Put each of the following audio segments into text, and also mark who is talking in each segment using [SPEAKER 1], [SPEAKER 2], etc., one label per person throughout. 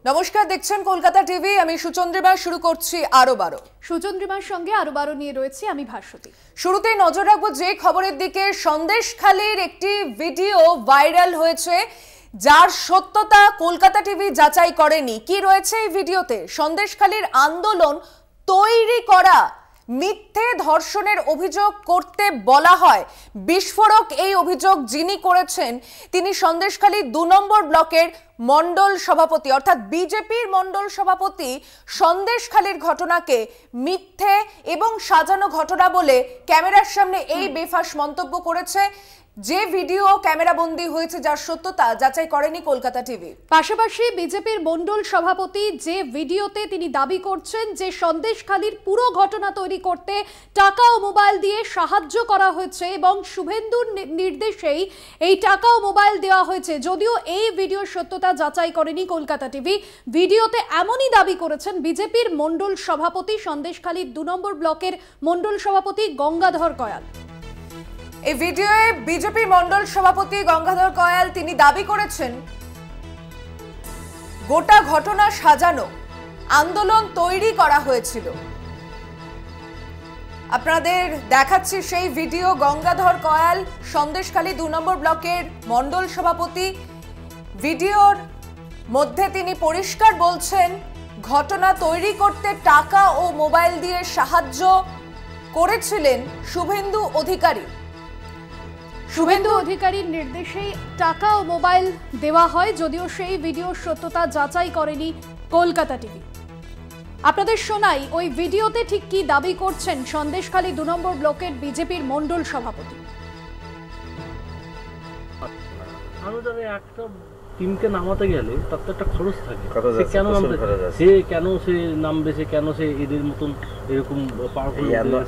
[SPEAKER 1] নমস্কার, দেখছেন কলকাতা টিভি। আমি সুচন্দ্রিমা। শুরু করছি আরো বারো।
[SPEAKER 2] সুচন্দ্রিমার সঙ্গে আরো বারো নিয়ে রয়েছি আমি ভাস্বতী।
[SPEAKER 1] শুরুতেই নজর রাখবো যে খবরের দিকে। সন্দেশখালীর একটি ভিডিও ভাইরাল হয়েছে, যার সত্যতা কলকাতা টিভি যাচাই করেনি। কি রয়েছে এই ভিডিওতে? সন্দেশখালীর আন্দোলন তৈরি করা মিথ্যে ধর্ষণের অভিযোগ করতে বলা হয়। বিস্ফোরক এই অভিযোগ যিনি করেছেন তিনি সন্দেশখালী ২ নম্বর ব্লকের মণ্ডল সভাপতি, অর্থাৎ বিজেপির মণ্ডল সভাপতি। সন্দেশখালীর ঘটনাকে মিথ্যে এবং সাজানো ঘটনা বলে ক্যামেরার সামনে এই বেফাঁস মন্তব্য করেছে। যে ভিডিও ক্যামেরাবন্দি হয়েছে, যার সত্যতা যাচাই করেনি কলকাতা টিভি।
[SPEAKER 2] পাশাপাশি বিজেপির মণ্ডল সভাপতি যে ভিডিওতে তিনি দাবি করছেন যে সন্দেশখালীর পুরো ঘটনা তৈরি করতে টাকা ও মোবাইল দিয়ে সাহায্য করা হয়েছে এবং শুভেন্দুর নির্দেশেই এই টাকা ও মোবাইল দেওয়া হয়েছে। যদিও এই ভিডিওর সত্যতা যাচাই করেনি কলকাতা টিভি। ভিডিওতে এমনই দাবি করেছেন বিজেপির মণ্ডল সভাপতি, সন্দেশখালীর ২ নম্বর ব্লকের মণ্ডল সভাপতি গঙ্গাধর কয়াল।
[SPEAKER 1] এই ভিডিওয়ে বিজেপির মণ্ডল সভাপতি গঙ্গাধর কয়াল তিনি দাবি করেছেন গোটা ঘটনা সাজানো, আন্দোলন তৈরি করা হয়েছিল। আপনাদের দেখাচ্ছি সেই ভিডিও। গঙ্গাধর কয়াল সন্দেশখালী ২ নম্বর ব্লকের মণ্ডল সভাপতি। ভিডিওর মধ্যে তিনি পরিষ্কার বলছেন ঘটনা তৈরি করতে টাকা ও মোবাইল দিয়ে সাহায্য করেছিলেন শুভেন্দু অধিকারী।
[SPEAKER 2] শুভেন্দু অধিকারীর নির্দেশেই টাকা ও মোবাইল দেওয়া হয়, যদিও সেই ভিডিওর সত্যতা যাচাই করেনি কলকাতা টিভি। আপনাদের শোনাই ওই ভিডিওতে ঠিক কি দাবি করছেন সন্দেশখালী ২ নম্বর ব্লকের বিজেপির মণ্ডল সভাপতি।
[SPEAKER 3] একটা টিমকে নামাতে গেলে তার তো একটা খরচ থাকে, সে কেন সে নামবে, সে কেন সে এদের মতন এরকম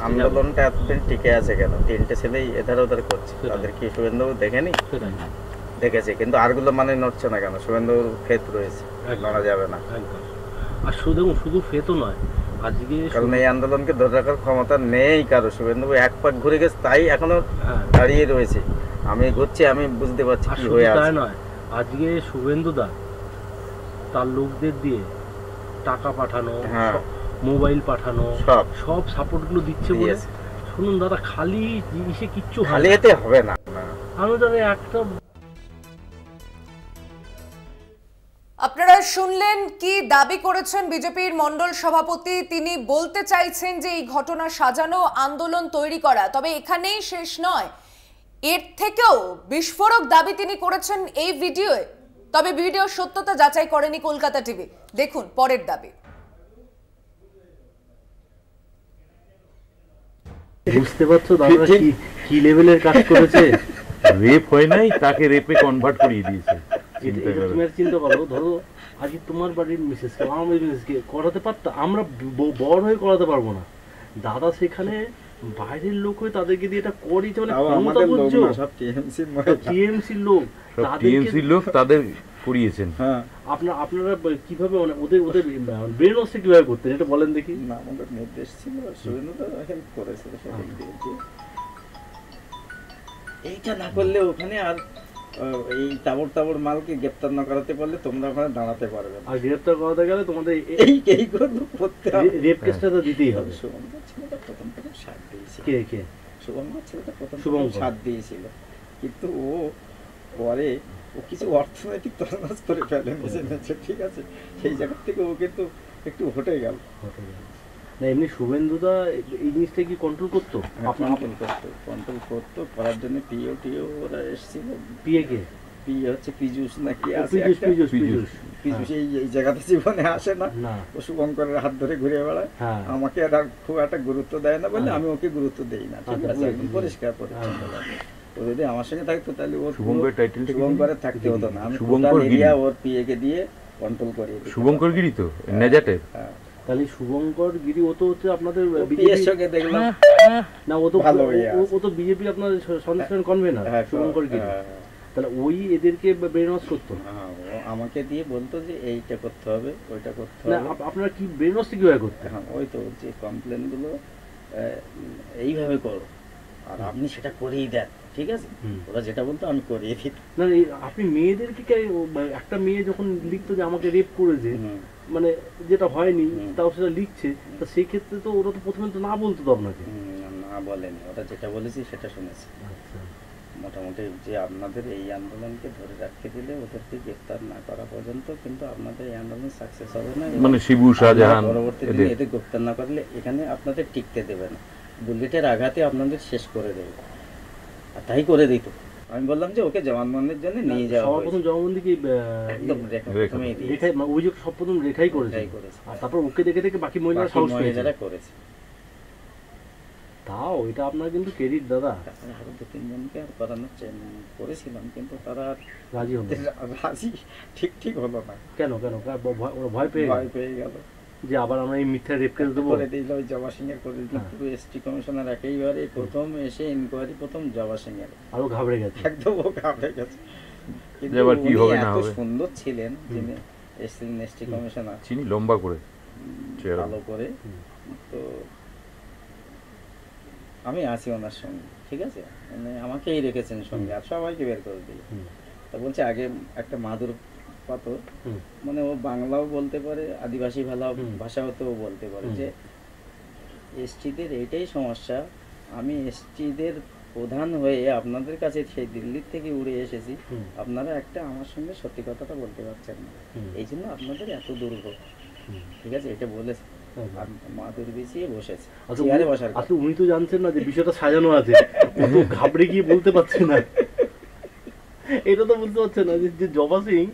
[SPEAKER 4] আন্দোলনটা এতদিন টিকে আছে কেন? ৩টে ছেলেই এধার ওধার করছে, তাদের কি শুভেন্দু দেখেনি? দেখেছে, কিন্তু আরগুলো মানে নড়ছে না কেন? শুভেন্দুর ফেত রয়েছে, নড়া যাবে না।
[SPEAKER 3] আর শুধু ফেতও নয়, আজকে
[SPEAKER 4] কারণ এই আন্দোলনকে ধরে রাখার ক্ষমতা নেই কারো। শুভেন্দু এক পাক ঘুরে গেছে, তাই এখনো দাঁড়িয়ে রয়েছে। আমি ঘুরছি, আমি বুঝতে পারছি কি হয়ে আছে।
[SPEAKER 3] নয়, আজকে শুভেন্দু দা তার লোকদের দিয়ে টাকা পাঠানো, মোবাইল পাঠানো, সব সাপোর্ট গুলো দিচ্ছে বলে। শুনুন দাদা, খালি জিনিসে কিচ্ছু
[SPEAKER 4] খালি এতে হবে না।
[SPEAKER 3] আমি দাদা একটা
[SPEAKER 1] আপনারা শুনলেন কি দাবি করেছেন বিজেপির মণ্ডল সভাপতি। তিনি বলতে চাইছেন যে এই ঘটনা সাজানো, আন্দোলন তৈরি করা। তবে এখানেই শেষ নয়, এর থেকেও বিস্ফোরক দাবি তিনি করেছেন এই ভিডিওয়ে। তবে ভিডিওর সত্যতা যাচাই করেনি কলকাতা টিভি। দেখুন পরের দাবি।
[SPEAKER 3] বুঝতে পারছো দাদা কি লেভেলের কাজ করেছে?
[SPEAKER 5] রেপ হয় নাই, তাকে রেপে কনভার্ট করিয়ে দিয়েছে।
[SPEAKER 3] চিন্তা করো, ধরো আজকে তোমার বাড়ির মিসেসকে, আমার মিসেসকে করাতে পারতাম, আমরা বড় হয়ে করাতে পারবো না। দাদা সেখানে বাইরের লোক হয়ে তাদেরকে দিয়ে এটা করিয়েছে, মানে টিএমসির লোক
[SPEAKER 5] তাদের করিয়েছেন।
[SPEAKER 3] আপনারা কিভাবে মানে ওদের ব্রেন ওয়াশটা কিভাবে করতেন এটা বলেন দেখি।
[SPEAKER 4] না, আমাদের নির্দেশ ছিল, শুভেন্দু হেল্প করেছে। এইটা না করলে ওখানে আর এই তাবর মালকে গ্রেপ্তার না করাতে পারলে তোমরা ওখানে দাঁড়াতে পারবে না।
[SPEAKER 3] আর গ্রেপ্তার করাতে গেলে তোমাদের
[SPEAKER 4] এই করতে হবে,
[SPEAKER 3] রেপ কেসটা তো দিতেই হবে।
[SPEAKER 4] শুভঙ্কর ছেলেটা প্রথম থেকে সাথ দিয়েছিল।
[SPEAKER 3] কে?
[SPEAKER 4] শুভঙ্কর ছেলেটা প্রথম থেকে সাথ দিয়েছিল, কিন্তু ও পরে কিছু অর্থনৈতিক তরনাজ করে ফেলে নিয়েছে, ঠিক আছে? সেই জায়গা থেকে ও কিন্তু একটু হটে গেল।
[SPEAKER 3] না, এমনি শুভেন্দুদা এই জিনিসটা কি কন্ট্রোল করতো?
[SPEAKER 4] কন্ট্রোল করতো, করার জন্য পিও ওরা এসেছিল।
[SPEAKER 3] পিএ কে?
[SPEAKER 4] পিএ হচ্ছে পীযুষ নাকি আছে,
[SPEAKER 3] পীযুষ
[SPEAKER 4] এই জায়গাতে জীবনে আসে না। ও শুভঙ্করের হাত ধরে ঘুরে বেড়ায়, আমাকে আর খুব একটা গুরুত্ব দেয় না বলে আমি ওকে গুরুত্ব দেই না, ঠিক আছে? একদম পরিষ্কার পরিচ্ছন্ন। ও যদি আমার সঙ্গে থাকতো তাহলে ও শুভঙ্করের থাকতে হতো না। আমি এরিয়া ওর পিএ কে দিয়ে কন্ট্রোল করি।
[SPEAKER 5] শুভঙ্কর গিরি তো নেজাটের।
[SPEAKER 3] তাহলে শুভঙ্কর গিরি ও তো হচ্ছে আপনাদের
[SPEAKER 4] বিজেপির সঙ্গে দেখলাম
[SPEAKER 3] না, ও তো বিজেপি আপনাদের সন্দেশখালী কনভেনার শুভঙ্কর গিরি। তাহলে ওই এদেরকে ব্রেন ওয়াশ করতো না,
[SPEAKER 4] আমাকে দিয়ে বলতো যে এইটা করতে হবে, ওইটা করতে হবে।
[SPEAKER 3] আপনারা কি ব্রেন ওয়াশ কিভাবে করতে?
[SPEAKER 4] হ্যাঁ, ওই তো যে কমপ্লেন গুলো এইভাবে করো আর আপনি সেটা করেই দেন, ঠিক আছে, ওরা যেটা বলতো আমি করিয়ে দিই।
[SPEAKER 3] না আপনি মেয়েদেরকে একটা মেয়ে যখন লিখতো যে আমাকে রেপ করেছে, মানে যেটা হয়নি তাও সেটা লিখছে, তা সেই ক্ষেত্রে তো ওরা তো প্রথমে তো না বলতো তো আপনাকে।
[SPEAKER 4] না বলেনি, ওরা যেটা বলেছি সেটা শুনেছি। মোটামুটি যে আপনাদের এই আন্দোলনকে ধরে রাখতে দিলে ওদেরকে গ্রেফতার না করা পর্যন্ত কিন্তু আপনাদের এই আন্দোলন সাকসেস হবে না,
[SPEAKER 5] মানে শিবু শাহজাহান
[SPEAKER 4] পরবর্তী দিনে এদের গ্রেফতার না করলে এখানে আপনাদের টিকতে দেবে না, বুলেটের আঘাতে আপনাদের শেষ করে দেবে। আর তাই করে দিত। আমি বললাম যে ওকে জবানবন্দির জন্য নিয়ে যাওয়া।
[SPEAKER 3] সবার প্রথম জবানবন্দি কি
[SPEAKER 4] একদম
[SPEAKER 3] রেখাই, অভিযোগ সব প্রথম রেখাই করেছে, আর তারপর ওকে দেখে দেখে বাকি মহিলারা করেছে। তাও এটা আপনার কিন্তু ক্রেডিট দাদা।
[SPEAKER 4] আরো 2-3 জনকে আর করানোর করেছিলাম কিন্তু তারা
[SPEAKER 3] রাজি হলো,
[SPEAKER 4] রাজি ঠিক হলো না।
[SPEAKER 3] কেন ওরা ভয় পেয়ে
[SPEAKER 4] গেল
[SPEAKER 3] যে আবার আমরা এই মিথ্যা রেপ কেস দেবো।
[SPEAKER 4] করে দিল ওই জবা সিং এর, করে দিল পুরো এসটি কমিশনার একেবারে প্রথম এসে ইনকোয়ারি প্রথম জবা সিং এর,
[SPEAKER 3] আরো ঘাবড়ে গেছে,
[SPEAKER 4] একদম ও ঘাবড়ে গেছে। কিন্তু
[SPEAKER 5] এবার কি হবে না হবে,
[SPEAKER 4] এত সুন্দর ছিলেন যিনি এসটি কমিশনার,
[SPEAKER 5] চিনি লম্বা করে
[SPEAKER 4] ভালো করে। তো আমি আছি ওনার সঙ্গে, ঠিক আছে, মানে আমাকেই রেখেছেন সঙ্গে, আর সবাইকে বের করে দিল। তা বলছে আগে একটা মাদুর পাথর, মানে ও বাংলাও বলতে পারে, আদিবাসী ভাষাও তো বলতে পারে, যে এসটিদের এইটাই সমস্যা, আমি এসটিদের প্রধান হয়ে আপনাদের কাছে সেই দিল্লির থেকে উড়ে এসেছি, আপনারা একটা আমার সঙ্গে সত্যি কথাটা বলতে পারছেন না, এই জন্য আপনাদের এত দুর্ভোগ, ঠিক আছে, এটা বলেছে। মাদুর বিছিয়ে বসেছে, চেয়ারে বসার।
[SPEAKER 3] আসলে উনি তো জানছেন না যে বিষয়টা সাজানো আছে, অত ঘাবড়ে গিয়ে বলতে পারছে না, এটা তো বলতে পারছে না যে জবা সিং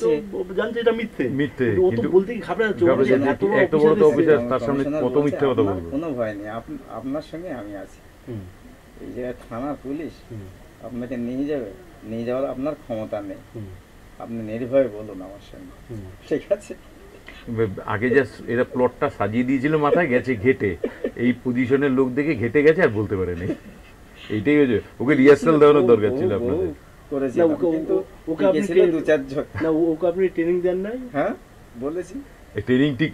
[SPEAKER 3] তো জানছে এটা মিথ্যে, ও তো বলতে কি ঘাবড়ে যাচ্ছে,
[SPEAKER 5] এত বড় তো অফিসার, তার সামনে কত মিথ্যে কথা বলবো।
[SPEAKER 4] কোনো ভয় নেই, আপনার সঙ্গে আমি আছি, এই যে থানার পুলিশ আপনাকে নিয়ে যাওয়ার আপনার ক্ষমতা নেই, আপনি নির্ভয়ে বলুন আমার সঙ্গে, ঠিক আছে।
[SPEAKER 5] আগে যা এরা প্লটটা সাজিয়ে দিয়েছিল, মাথায় গেছে ঘেটে, এই পজিশনের লোক দেখে ঘেটে গেছে আর বলতে পারেনি, এইটাই হয়েছে। ওকে রিহার্সাল দেওয়ানোর দরকার ছিল আপনাদের।
[SPEAKER 3] ওকে আপনি ট্রেনিং দেন নাই?
[SPEAKER 4] হ্যাঁ বলেছি,
[SPEAKER 5] ট্রেনিং ঠিক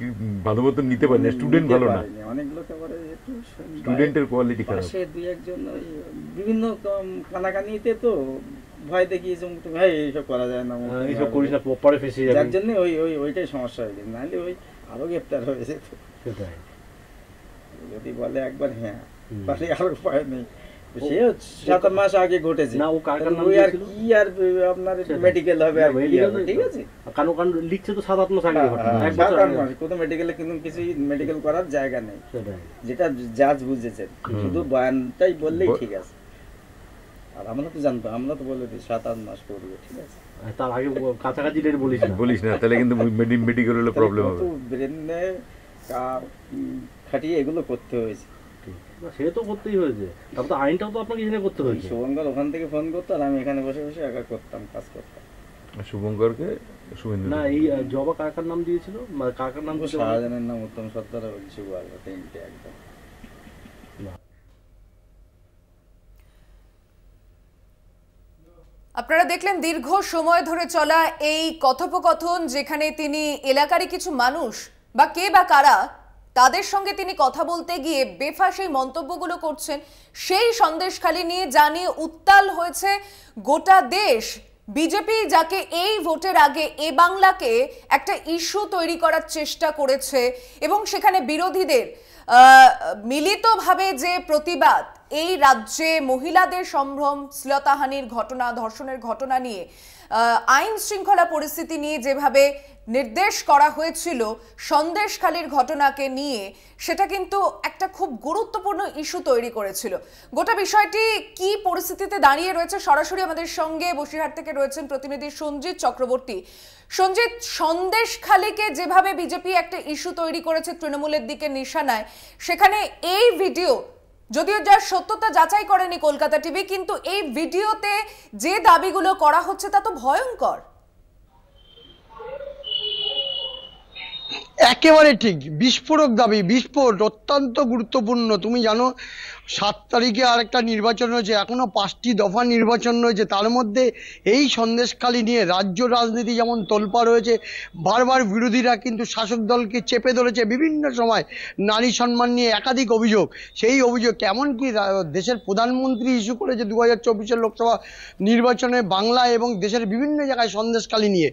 [SPEAKER 5] ভালো মতো নিতে পারে না, স্টুডেন্ট ভালো না,
[SPEAKER 4] অনেক লোক আবার
[SPEAKER 5] স্টুডেন্টের কোয়ালিটি খারাপ,
[SPEAKER 4] সে দুই একজন বিভিন্ন কানাকানিতে তো ভয় দেখিয়েছে, ভাই এইসব করা যায় না,
[SPEAKER 3] এইসব করিস না, পরে ফেসে যাবে,
[SPEAKER 4] যার জন্য ওইটাই সমস্যা হয়ে যায়, নাহলে ওই আরো গ্রেপ্তার হয়ে যেত।
[SPEAKER 3] সেটাই,
[SPEAKER 4] যদি বলে একবার হ্যাঁ, তাহলে আর উপায় নেই। সে 7 মাস আগে ঘটেছে
[SPEAKER 3] না, ও কার নাম
[SPEAKER 4] আর কি আর আপনার মেডিকেল হবে, আর ঠিক আছে,
[SPEAKER 3] কানো কান লিখছে তো 7-8 মাস আগে ঘটনা, এক বছর আগে
[SPEAKER 4] কোন মেডিকেলে কিন্তু কিছু মেডিকেল করার জায়গা নেই, যেটা জাজ বুঝেছেন, শুধু বয়ানটাই বললেই ঠিক আছে। আর আমরা তো জানতাম, আমরা তো বলে দিই 7-8 মাস করবে, ঠিক আছে,
[SPEAKER 3] তার আগে কাছাকাছি ডেট
[SPEAKER 5] বলিস না, তাহলে কিন্তু মেডিকেল হলে প্রবলেম হবে।
[SPEAKER 4] ব্রেনে খাটিয়ে এগুলো করতে হয়েছে,
[SPEAKER 3] সে তো করতেই হয়েছে, তারপর তো আইনটাও তো আপনাকে এখানে করতে হয়েছে।
[SPEAKER 4] শুভঙ্কর ওখান থেকে ফোন করতো আর আমি এখানে বসে বসে একা করতাম, কাজ করতাম।
[SPEAKER 5] শুভঙ্করকে শুভেন্দু
[SPEAKER 3] না, এই জবা কাকার নাম দিয়েছিল, কাকার নাম
[SPEAKER 4] শাহজাহানের নাম উত্তম সত্তার, শিবু আর তিনটে একদম।
[SPEAKER 1] আপনারা দেখলেন দীর্ঘ সময় ধরে চলা এই কথোপকথন, যেখানে তিনি এলাকারই কিছু মানুষ বা কে বা কারা তাদের সঙ্গে তিনি কথা বলতে গিয়ে বেফাস এই মন্তব্যগুলো করছেন, সেই সন্দেশখালি নিয়ে জানিয়ে উত্তাল হয়েছে গোটা দেশ। বিজেপি যাকে এই ভোটের আগে এ বাংলাকে একটা ইস্যু তৈরি করার চেষ্টা করেছে এবং সেখানে বিরোধীদের মিলিতভাবে যে প্রতিবাদ, এই রাজ্যে মহিলাদের সম্ভ্রম, শ্লীলতাহানির ঘটনা, ধর্ষণের ঘটনা নিয়ে, আইন শৃঙ্খলা পরিস্থিতি নিয়ে যেভাবে নির্দেশ করা হয়েছিল সন্দেশখালির ঘটনাকে নিয়ে, সেটা কিন্তু একটা খুব গুরুত্বপূর্ণ ইস্যু তৈরি করেছিল। গোটা বিষয়টি কি পরিস্থিতিতে দাঁড়িয়ে রয়েছে, সরাসরি আমাদের সঙ্গে বসিরহাট থেকে রয়েছেন প্রতিনিধি সঞ্জিত চক্রবর্তী। সঞ্জিত, সন্দেশখালিকে যেভাবে বিজেপি একটা ইস্যু তৈরি করেছে তৃণমূলের দিকে নিশানায়, সেখানে এই ভিডিও, যদিও যার সত্যতা যাচাই করেনি কলকাতা টিভি, কিন্তু এই ভিডিওতে যে দাবিগুলো করা হচ্ছে তা তো ভয়ঙ্কর।
[SPEAKER 6] একেবারে ঠিক, বিস্ফোরক দাবি, বিস্ফোট অত্যন্ত গুরুত্বপূর্ণ। তুমি জানো 7 তারিখে আরেকটা নির্বাচন হয়েছে, এখনো 5টি দফা নির্বাচন রয়েছে। তার মধ্যে এই সন্দেশখালি নিয়ে রাজ্য রাজনীতি যেমন তোলপাড় হয়েছে, বারবার বিরোধীরা কিন্তু শাসক দলকে চেপে ধরেছে বিভিন্ন সময় নারী সম্মান নিয়ে একাধিক অভিযোগ। সেই অভিযোগ এমনকি দেশের প্রধানমন্ত্রী ইস্যু করেছে 2024-এর লোকসভা নির্বাচনে বাংলা এবং দেশের বিভিন্ন জায়গায় সন্দেশখালি নিয়ে।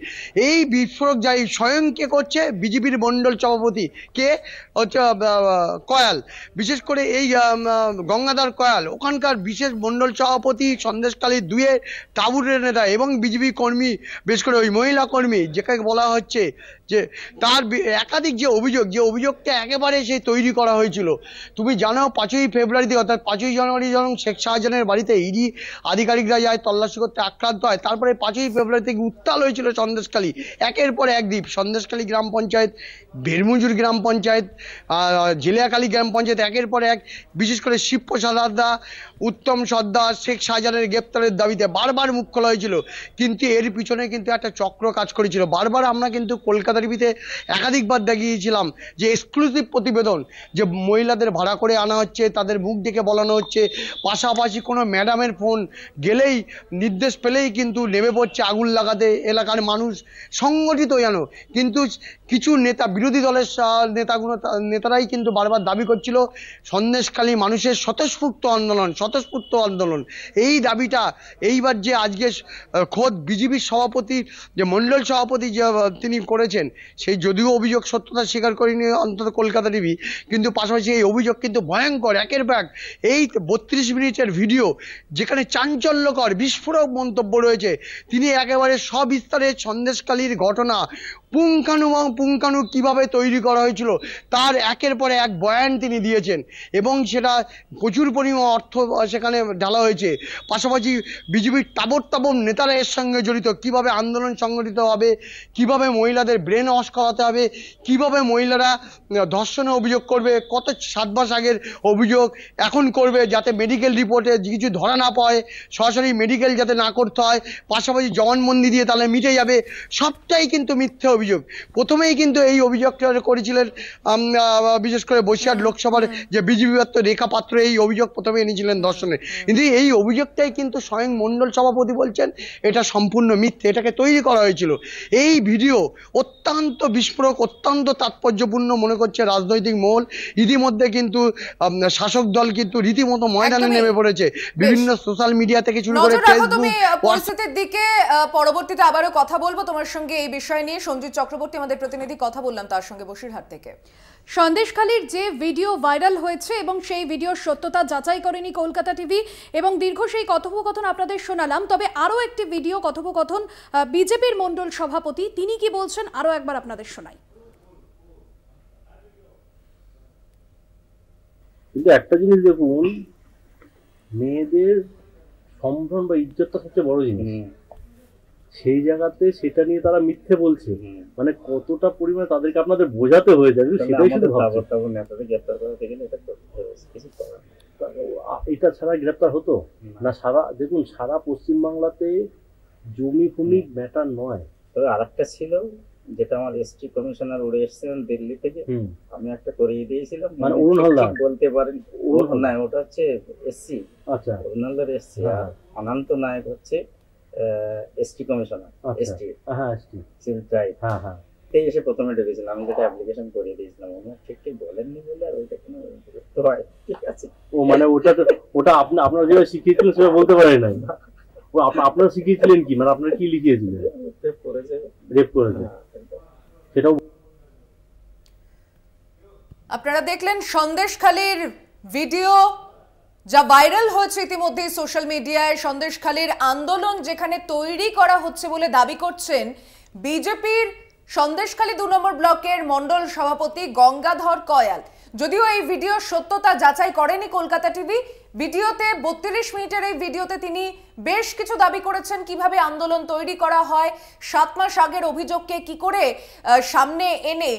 [SPEAKER 6] এই বিস্ফোরক যাই স্বয়ং কে করছে, বিজেপির মণ্ডল সভাপতি কে হচ্ছে কয়াল, বিশেষ করে এই গঙ্গাধর কয়াল ওখানকার বিশেষ মণ্ডল সভাপতি, সন্দেশখালী 2-এর টাবুরের নেতা এবং বিজেপি কর্মী, বিশেষ করে ওই মহিলা কর্মী যাকে বলা হচ্ছে যে তার একাধিক যে অভিযোগটা একেবারে সেই তৈরি করা হয়েছিল। তুমি জানো 5ই ফেব্রুয়ারিতে অর্থাৎ 5ই জানুয়ারি যখন শেখ শাহজাহানের বাড়িতে ইডি আধিকারিকরা যায় তল্লাশি করতে, আক্রান্ত হয়। তারপরে 5ই ফেব্রুয়ারি থেকে উত্তাল হয়েছিল সন্দেশখালী, একের পর এক দ্বীপ। সন্দেশখালী গ্রাম পঞ্চায়েত, ভেরমুজুর গ্রাম পঞ্চায়েত, জেলিয়াখালী গ্রাম পঞ্চায়েত, একের পর এক, বিশেষ করে শিবপ্রসাদ হাসদা, উত্তম সর্দার, শেখ শাহজাহানের গ্রেপ্তারের দাবিতে বারবার মুখ খোলা হয়েছিল। কিন্তু এর পিছনে কিন্তু একটা চক্র কাজ করেছিল। বারবার আমরা কিন্তু কলকাতা টিভিতে একাধিকবার দেখিয়েছিলাম যে এক্সক্লুসিভ প্রতিবেদন, যে মহিলাদের ভাড়া করে আনা হচ্ছে, তাদের মুখ দেখে বলানো হচ্ছে, পাশাপাশি কোনো ম্যাডামের ফোন গেলেই নির্দেশ পেলেই কিন্তু নেমে পড়ছে আগুন লাগাতে এলাকার মানুষ, সংগঠিত জানো। কিন্তু কিছু নেতা, বিরোধী দলের নেতারাই কিন্তু বারবার দাবি করছিল সন্দেশখালী মানুষের স্বতঃস্ফূর্ত আন্দোলন। এই দাবিটা এইবার যে আজকে খোদ বিজেপির সভাপতি, যে মণ্ডল সভাপতি যে তিনি করেছেন, সেই যদিও অভিযোগ সত্যতা স্বীকার করেনি অন্তত কলকাতা টিভি, কিন্তু পাশাপাশি এই অভিযোগ কিন্তু ভয়ঙ্কর। একের পর এক এই 32 মিনিটের ভিডিও যেখানে চাঞ্চল্যকর বিস্ফোরক মন্তব্য রয়েছে, তিনি একেবারে সবিস্তারে সন্দেশখালীর ঘটনা পুঙ্খানু কিভাবে তৈরি করা হয়েছিল তার একের পর এক বয়ান তিনি দিয়েছেন, এবং সেটা প্রচুর পরিমাণ অর্থ সেখানে ঢালা হয়েছে। পাশাপাশি বিজেপির তাবড় নেতারা এর সঙ্গে জড়িত, কিভাবে আন্দোলন সংগঠিত হবে, কিভাবে মহিলাদের ব্রেন ওয়াশ করাতে হবে, কিভাবে মহিলারা ধর্ষণের অভিযোগ করবে, কত 7 মাস আগের অভিযোগ এখন করবে, যাতে মেডিকেল রিপোর্টে কিছু ধরা না পায়, সরাসরি মেডিকেল যাতে না করতে হয়, পাশাপাশি জবানবন্দি দিয়ে তাহলে মিটে যাবে। সবটাই কিন্তু মিথ্যে অভিযোগ। প্রথমেই কিন্তু এই অভিযোগটা করেছিলেন বিশেষ করে বসিরহাট লোকসভার যে বিজেপি প্রার্থী রেখা পাত্র, এই অভিযোগ প্রথমে এনেছিলেন ধর্ষণের। কিন্তু এই অভিযোগটাই কিন্তু স্বয়ং মণ্ডল সভাপতি বলছেন এটা সম্পূর্ণ মিথ্যে, এটাকে তৈরি করা হয়েছিল। এই ভিডিও অত্যন্ত বিস্ফোরক, অত্যন্ত তাৎপর্যপূর্ণ মনে করছে রাজনৈতিক মহল। ইতিমধ্যে কিন্তু শাসক দল কিন্তু রীতিমতো ময়দানে নেমে পড়েছে, বিভিন্ন সোশ্যাল মিডিয়া থেকে শুরু করে
[SPEAKER 1] তুমি পরিস্থিতির দিকে পরবর্তীতে আবারও কথা বলবো তোমার সঙ্গে এই বিষয় নিয়ে। সঞ্জিত চক্রবর্তী আমাদের প্রতিনিধি, কথা বললাম তার সঙ্গে বসিরহাট থেকে।
[SPEAKER 2] সন্দেশখালীর যে ভিডিও ভাইরাল হয়েছে এবং সেই ভিডিওর সত্যতা যাচাই করেনি কলকাতা টিভি, এবং দীর্ঘ সেই কথোপকথন আপনাদের শোনালাম। তবে আরও একটি ভিডিও কথোপকথন বিজেপির মণ্ডল সভাপতি, তিনি কি বলছেন আরও একবার আপনাদের শোনাই।
[SPEAKER 3] কিন্তু একটা জিনিস দেখুন, মেয়েদের সম্ভ্রম বা ইজ্জতটা সবচেয়ে বড় জিনিস। সেই জায়গাতে সেটা নিয়ে তারা মিথ্যে বলছে, মানে কতটা পরিমাণে তাদেরকে আপনাদের বোঝাতে হয়ে যাবে সেটাই শুধু এটা ছাড়া গ্রেপ্তার হতো না। দেখুন সারা পশ্চিমবাংলাতে জমি ভূমি ম্যাটার নয়।
[SPEAKER 7] তবে আরেকটা ছিল যেটা আমার এসটি কমিশনার উড়ে এসেছিলেন দিল্লি থেকে, আমি একটা করিয়ে দিয়েছিলাম,
[SPEAKER 3] মানে অরুণ হালদার
[SPEAKER 7] বলতে পারেন। না, ওটা হচ্ছে এসসি। আচ্ছা, অরুণ হালদার এসসি, আর অনন্ত নায়ক হচ্ছে এসটি কমিশনার, এসটি, হ্যাঁ এসটি সিভিল রাইট, হ্যাঁ হ্যাঁ। এই এসে প্রথমে ডেকেছিলাম, আমি যেটা অ্যাপ্লিকেশন করিয়ে দিয়েছিলাম, উনি ঠিক বলেননি বলে আর ওইটা কোনো গুরুত্ব হয়। ঠিক আছে,
[SPEAKER 3] ও মানে ওটা আপনারা যেভাবে শিখিয়েছিলেন সেভাবে বলতে পারেন নাই। আপনারা শিখিয়েছিলেন কি, মানে আপনারা কি লিখিয়েছিলেন? রেপ করেছে সেটাও।
[SPEAKER 1] আপনারা দেখলেন সন্দেশখালীর ভিডিও যা ভাইরাল হয়েছে ইতিমধ্যে সোশ্যাল মিডিয়ায়। সন্দেশখালীর আন্দোলন যেখানে তৈরি করা হচ্ছে বলে দাবি করছেন বিজেপির সন্দেশখালী 2 নম্বর ব্লকের মণ্ডল সভাপতি গঙ্গাধর কয়াল। যদিও এই ভিডিও সত্যতা যাচাই করেনি কলকাতা টিভি। ভিডিওতে 32 মিনিটের এই ভিডিওতে তিনি বেশ কিছু দাবি করেছেন, কিভাবে আন্দোলন তৈরি করা হয়, 7 মাস আগের অভিযোগকে কি করে সামনে এনে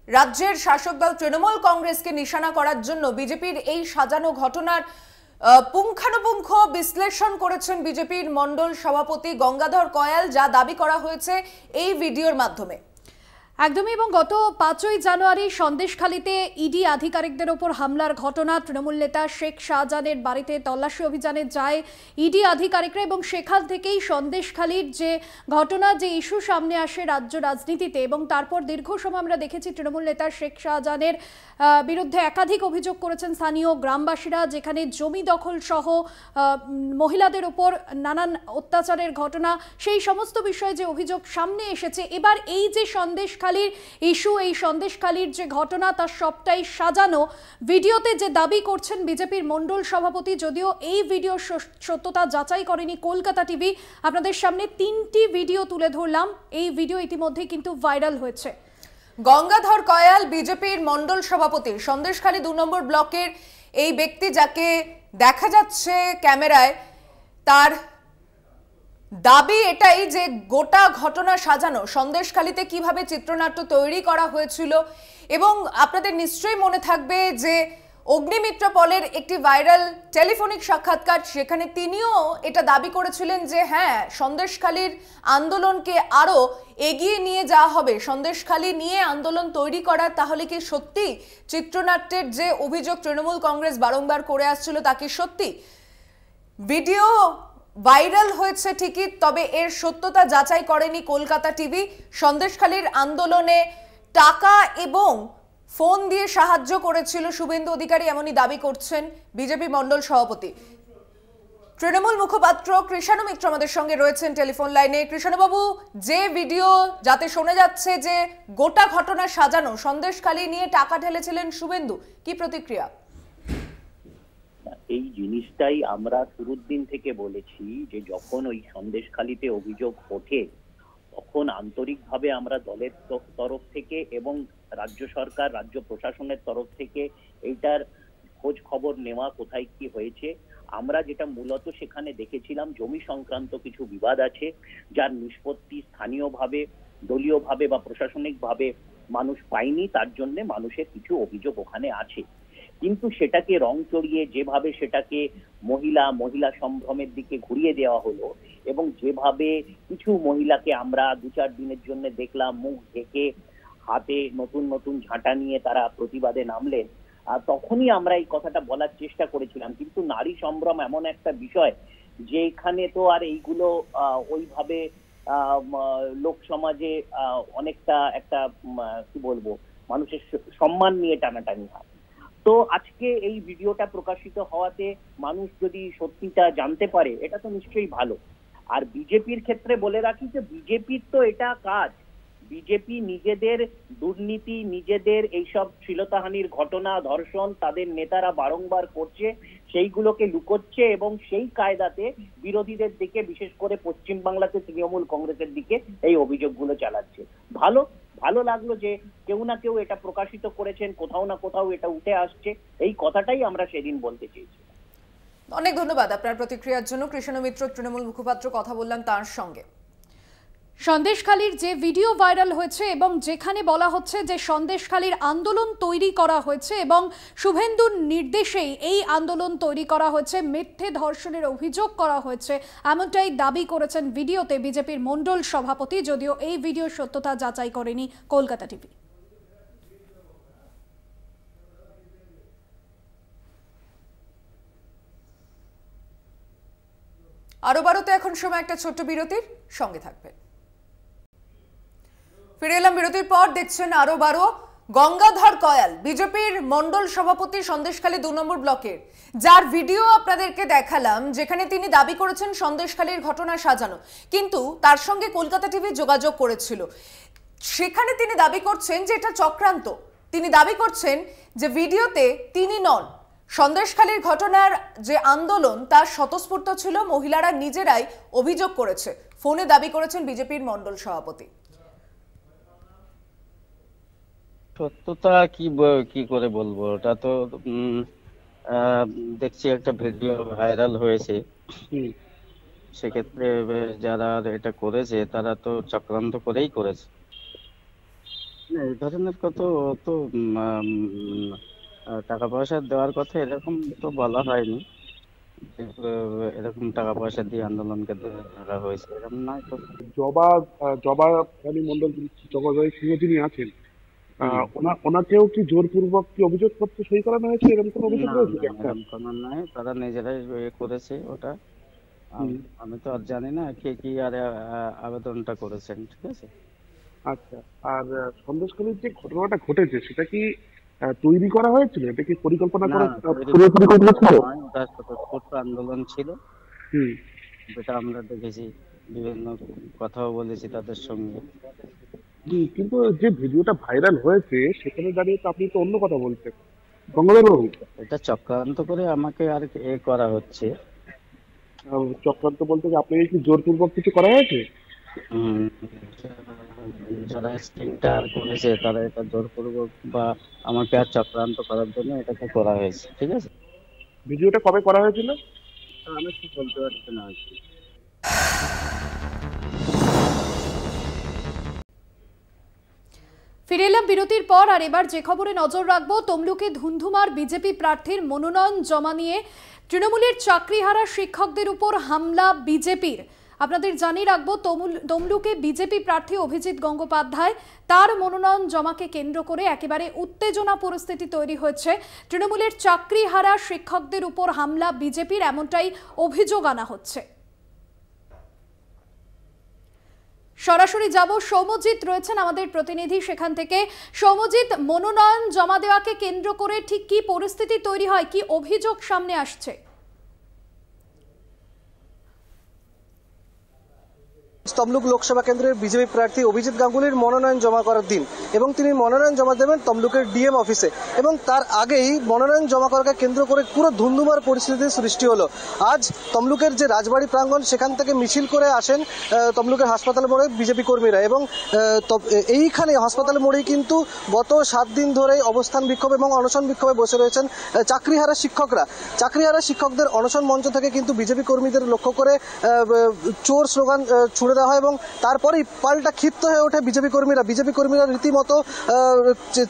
[SPEAKER 1] রাজ্যের শাসক দল তৃণমূল কংগ্রেসকে নিশানা করার জন্য বিজেপির এই সাজানো ঘটনার পুঙ্খানুপুঙ্খ বিশ্লেষণ করেছেন বিজেপির মণ্ডল সভাপতি গঙ্গাধর কয়াল, যা দাবি করা হয়েছে এই ভিডিওর মাধ্যমে।
[SPEAKER 2] একদমই। এবং গত 5ই জানুয়ারি সন্দেশখালীতে ইডি আধিকারিকদের ওপর হামলার ঘটনা, তৃণমূল নেতা শেখ শাহজাহানের বাড়িতে তল্লাশি অভিযানে যায় ইডি আধিকারিকরা এবং সেখান থেকেই সন্দেশখালীর যে ঘটনা, যে ইস্যু সামনে আসে রাজ্য রাজনীতিতে এবং তারপর দীর্ঘ সময় আমরা দেখেছি তৃণমূল নেতা শেখ শাহজাহানের বিরুদ্ধে একাধিক অভিযোগ করেছেন স্থানীয় গ্রামবাসীরা, যেখানে জমি দখল সহ মহিলাদের ওপর নানান অত্যাচারের ঘটনা, সেই সমস্ত বিষয়ে যে অভিযোগ সামনে এসেছে। এবার এই যে সন্দেশখালীর ইস্যু, এই সন্দেশখালীর যে ঘটনা, তার সবটাই সাজানো। ভিডিওতে যে দাবি করছেন বিজেপির মণ্ডল সভাপতি, যদিও এই ভিডিও সত্যতা যাচাই করেনি কলকাতা টিভি, আপনাদের সামনে 3টি ভিডিও তুলে ধরলাম। এই ভিডিও ইতিমধ্যে কিন্তু ভাইরাল হয়েছে।
[SPEAKER 1] গঙ্গাধর কয়াল বিজেপির মণ্ডল সভাপতি, সন্দেশখালী 2 নম্বর ব্লকের এই ব্যক্তি যাকে দেখা যাচ্ছে ক্যামেরায়, তার দাবি এটাই যে গোটা ঘটনা সাজানো, সন্দেশখালীতে কিভাবে চিত্রনাট্য তৈরি করা হয়েছিল। এবং আপনাদের নিশ্চয়ই মনে থাকবে যে অগ্নিমিত্র পলের একটি ভাইরাল টেলিফোনিক সাক্ষাৎকার, সেখানে তিনিও এটা দাবি করেছিলেন যে হ্যাঁ, সন্দেশখালীর আন্দোলনকে আরো এগিয়ে নিয়ে যাওয়া হবে, সন্দেশখালী নিয়ে আন্দোলন তৈরি করা। তাহলে কি সত্যি চিত্রনাট্যের যে অভিযোগ তৃণমূল কংগ্রেস বারংবার করে আসছিল তা কি সত্যি? ভিডিও ভাইরাল হয়েছে ঠিকই, তবে এর সত্যতা যাচাই করেনি কলকাতা টিভি। সন্দেশখালীর আন্দোলনে টাকা এবং ফোন দিয়ে সাহায্য করেছিল শুভেন্দু অধিকারী, এমনই দাবি করছেন বিজেপি মণ্ডল সভাপতি। তৃণমূল মুখপাত্র কৃষাণু মিত্র আমাদের সঙ্গে রয়েছেন টেলিফোন লাইনে। কৃষাণুবাবু, যে ভিডিও যাতে শোনা যাচ্ছে যে গোটা ঘটনা সাজানো, সন্দেশখালী নিয়ে টাকা ঢেলেছিলেন শুভেন্দু, কি প্রতিক্রিয়া?
[SPEAKER 8] এই জিনিসটাই আমরা শুরুর দিন থেকে বলেছি যে যখন ওই সন্দেশখালীতে অভিযোগ ওঠে তখন আন্তরিকভাবে আমরা দলের তরফ থেকে এবং রাজ্য সরকার, রাজ্য প্রশাসনের তরফ থেকে এইটার খোঁজ খবর নেওয়া, কোথায় কি হয়েছে। আমরা যেটা মূলত সেখানে দেখেছিলাম, জমি সংক্রান্ত কিছু বিবাদ আছে যার নিষ্পত্তি স্থানীয়ভাবে, দলীয়ভাবে বা প্রশাসনিকভাবে মানুষ পায়নি, তার জন্য মানুষের কিছু অভিযোগ ওখানে আছে। কিন্তু সেটাকে রং চড়িয়ে যেভাবে সেটাকে মহিলা সম্ভ্রমের দিকে ঘুরিয়ে দেওয়া হলো এবং যেভাবে কিছু মহিলাকে আমরা 2-4 দিনের জন্য দেখলাম মুখ ঢেকে হাতে নতুন ঝাঁটা নিয়ে তারা প্রতিবাদে নামলেন, তখনই আমরা এই কথাটা বলার চেষ্টা করেছিলাম। কিন্তু নারী সম্ভ্রম এমন একটা বিষয় যে এখানে তো আর এইগুলো ওইভাবে লোক সমাজে অনেকটা একটা কি বলবো, মানুষের সম্মান নিয়ে টানাটানি হয়। তো আজকে এই ভিডিওটা প্রকাশিত হওয়াতে মানুষ যদি সত্যিটা জানতে পারে, এটা তো নিশ্চয়ই ভালো। আর বিজেপির ক্ষেত্রে বলে রাখি যে বিজেপির তো এটা কাজ, বিজেপি নিজেদের দুর্নীতি, নিজেদের এইসব শ্লীলতাহানির ঘটনা, ধর্ষণ তাদের নেতারা বারংবার করছে, সেইগুলোকে লুকোচ্ছে এবং সেই কায়দাতে বিরোধীদের দিকে, বিশেষ করে পশ্চিমবাংলাতে তৃণমূল কংগ্রেসের দিকে এই অভিযোগগুলো চালাচ্ছে। ভালো লাগলো যে কেউ না কেউ এটা প্রকাশিত করেছেন, কোথাও না কোথাও এটা উঠে আসছে, এই কথাটাই আমরা সেদিন বলতে চেয়েছি।
[SPEAKER 1] অনেক ধন্যবাদ আপনার প্রতিক্রিয়ার জন্য। কৃষাণু মিত্র, তৃণমূল মুখপাত্র, কথা বললাম তার সঙ্গে।
[SPEAKER 2] সন্দেশখালীর যে ভিডিও ভাইরাল হয়েছে এবং যেখানে বলা হচ্ছে যে সন্দেশখালীর আন্দোলন তৈরি করা হয়েছে এবং শুভেন্দুর নির্দেশেই এই আন্দোলন তৈরি করা হয়েছে, মিথ্যে ধর্ষণের অভিযোগ করা হয়েছে, এমনটাই দাবি করেছেন ভিডিওতে বিজেপির মণ্ডল সভাপতি, যদিও এই ভিডিওর সত্যতা যাচাই করেনি কলকাতা টিভি।
[SPEAKER 1] আরো বারোতে এখন সময় একটা ছোট্ট বিরতির, সঙ্গে থাকবেন। ফিরে এলাম বিরতির পর, দেখছেন আরো বারো। গঙ্গাধর কয়াল বিজেপির মণ্ডল সভাপতি সন্দেশখালী 2 নম্বর ব্লকের, যার ভিডিও আপনাদেরকে দেখালাম, যেখানে তিনি দাবি করেছেন সন্দেশখালীর ঘটনা সাজানো, কিন্তু তার সঙ্গে কলকাতা টিভি যোগাযোগ করেছিল। সেখানে তিনি দাবি করছেন যে এটা চক্রান্ত। তিনি দাবি করছেন যে ভিডিওতে তিনি নন, সন্দেশখালীর ঘটনার যে আন্দোলন তার স্বতঃস্ফূর্ত ছিল, মহিলারা নিজেরাই অভিযোগ করেছে, ফোনে দাবি করেছেন বিজেপির মণ্ডল সভাপতি।
[SPEAKER 9] সত্যতা কি করে বলবো, ওটা তো দেখছি একটা ভিডিও ভাইরাল হয়েছে, সেক্ষেত্রে যারা এটা করেছে তারা তো চক্রান্ত করেই করেছে। এই ধরনের কত তো টাকা পয়সা দেওয়ার কথা এরকম তো বলা হয়নি, এরকম টাকা পয়সা দিয়ে আন্দোলনকে ধরা হয়েছে, এরকম নয় তো।
[SPEAKER 10] জবা রানী মন্ডল যিনি আছেন, ওনাকেও কি জোরপূর্বক কি অভিযোগ পত্র সই করানো হয়েছে, এরকম কোনো অভিযোগ রয়েছে?
[SPEAKER 9] এরকম কোনো নয়, তারা নিজেরাই করেছে ওটা। আমি তো আর জানি না কে কি আর আবেদনটা করেছেন, ঠিক আছে।
[SPEAKER 10] আচ্ছা, আর সন্দেশখালীর যে ঘটনাটা ঘটেছে সেটা কি তৈরি করা হয়েছিল? এটা কি পরিকল্পনা করা ছিল?
[SPEAKER 9] ওটা ছোট্ট আন্দোলন ছিল, যেটা আমরা দেখেছি, বিভিন্ন কথাও বলেছি তাদের সঙ্গে।
[SPEAKER 10] কিন্তু যে ভিডিওটা ভাইরাল হয়েছে সেখানে দাঁড়িয়ে তো আপনি তো অন্য কথা বলছেন গঙ্গাধরবাবু।
[SPEAKER 9] এটা চক্রান্ত করে আমাকে আর করা হচ্ছে।
[SPEAKER 10] চক্রান্ত বলতে আপনি কি জোরপূর্বক কিছু করা হয়েছে?
[SPEAKER 9] যারা স্টিংটা করেছে তারা এটা জোরপূর্বক বা আমাকে আর চক্রান্ত করার জন্য এটাকে করা হয়েছে, ঠিক আছে।
[SPEAKER 10] ভিডিওটা কবে করা হয়েছিল?
[SPEAKER 9] আমি কি বলতে পারছি না।
[SPEAKER 2] ফিরে এলাম বিরতির পর, আর এবার যে খবরে নজর রাখবো, তমলুকে ধুন্ধুমার বিজেপি প্রার্থীর মনোনয়ন জমা নিয়ে তৃণমূলের চাকরিহারা শিক্ষকদের উপর হামলা বিজেপির। আপনাদের জানিয়ে রাখবো, তমলুকে বিজেপি প্রার্থী অভিজিৎ গঙ্গোপাধ্যায়, তার মনোনয়ন জমাকে কেন্দ্র করে একেবারে উত্তেজনা পরিস্থিতি তৈরি হয়েছে। তৃণমূলের চাকরিহারা শিক্ষকদের উপর হামলা বিজেপির, এমনটাই অভিযোগ আনা হচ্ছে। সরাসরি যাব, সৌম্যজিৎ রয়েছেন আমাদের প্রতিনিধি সেখান থেকে। সৌম্যজিৎ, মনোনয়ন জমা দেওয়াকে কেন্দ্র করে ঠিক কি পরিস্থিতি তৈরি হয়, কি অভিযোগ সামনে আসছে?
[SPEAKER 11] তমলুক লোকসভা কেন্দ্রের বিজেপি প্রার্থী অভিজিৎ গাঙ্গুলির মনোনয়ন জমা করার দিন, এবং তিনি মনোনয়ন জমা দেবেন তমলুকের ডিএম অফিসে, এবং তার আগেই মনোনয়ন জমা করাকে কেন্দ্র করে পুরো ধুন্ধুমার পরিস্থিতির সৃষ্টি হলো। আজ তমলুকের যে রাজবাড়ি প্রাঙ্গণ, সেখান থেকে মিছিল করে আসেন তমলুকের হাসপাতাল মোড়ে বিজেপি কর্মীরা, এবং এইখানে হাসপাতাল মোড়েই কিন্তু গত 7 দিন ধরে অবস্থান বিক্ষোভ এবং অনশন বিক্ষোভে বসে রয়েছেন চাকরিহারা শিক্ষকরা। চাকরিহারা শিক্ষকদের অনশন মঞ্চ থেকে কিন্তু বিজেপি কর্মীদের লক্ষ্য করে চোর স্লোগান ছুড়ে দেওয়া হয়, এবং তারপরেই পাল্টা ক্ষিপ্ত হয়ে ওঠে বিজেপি কর্মীরা রীতিমতো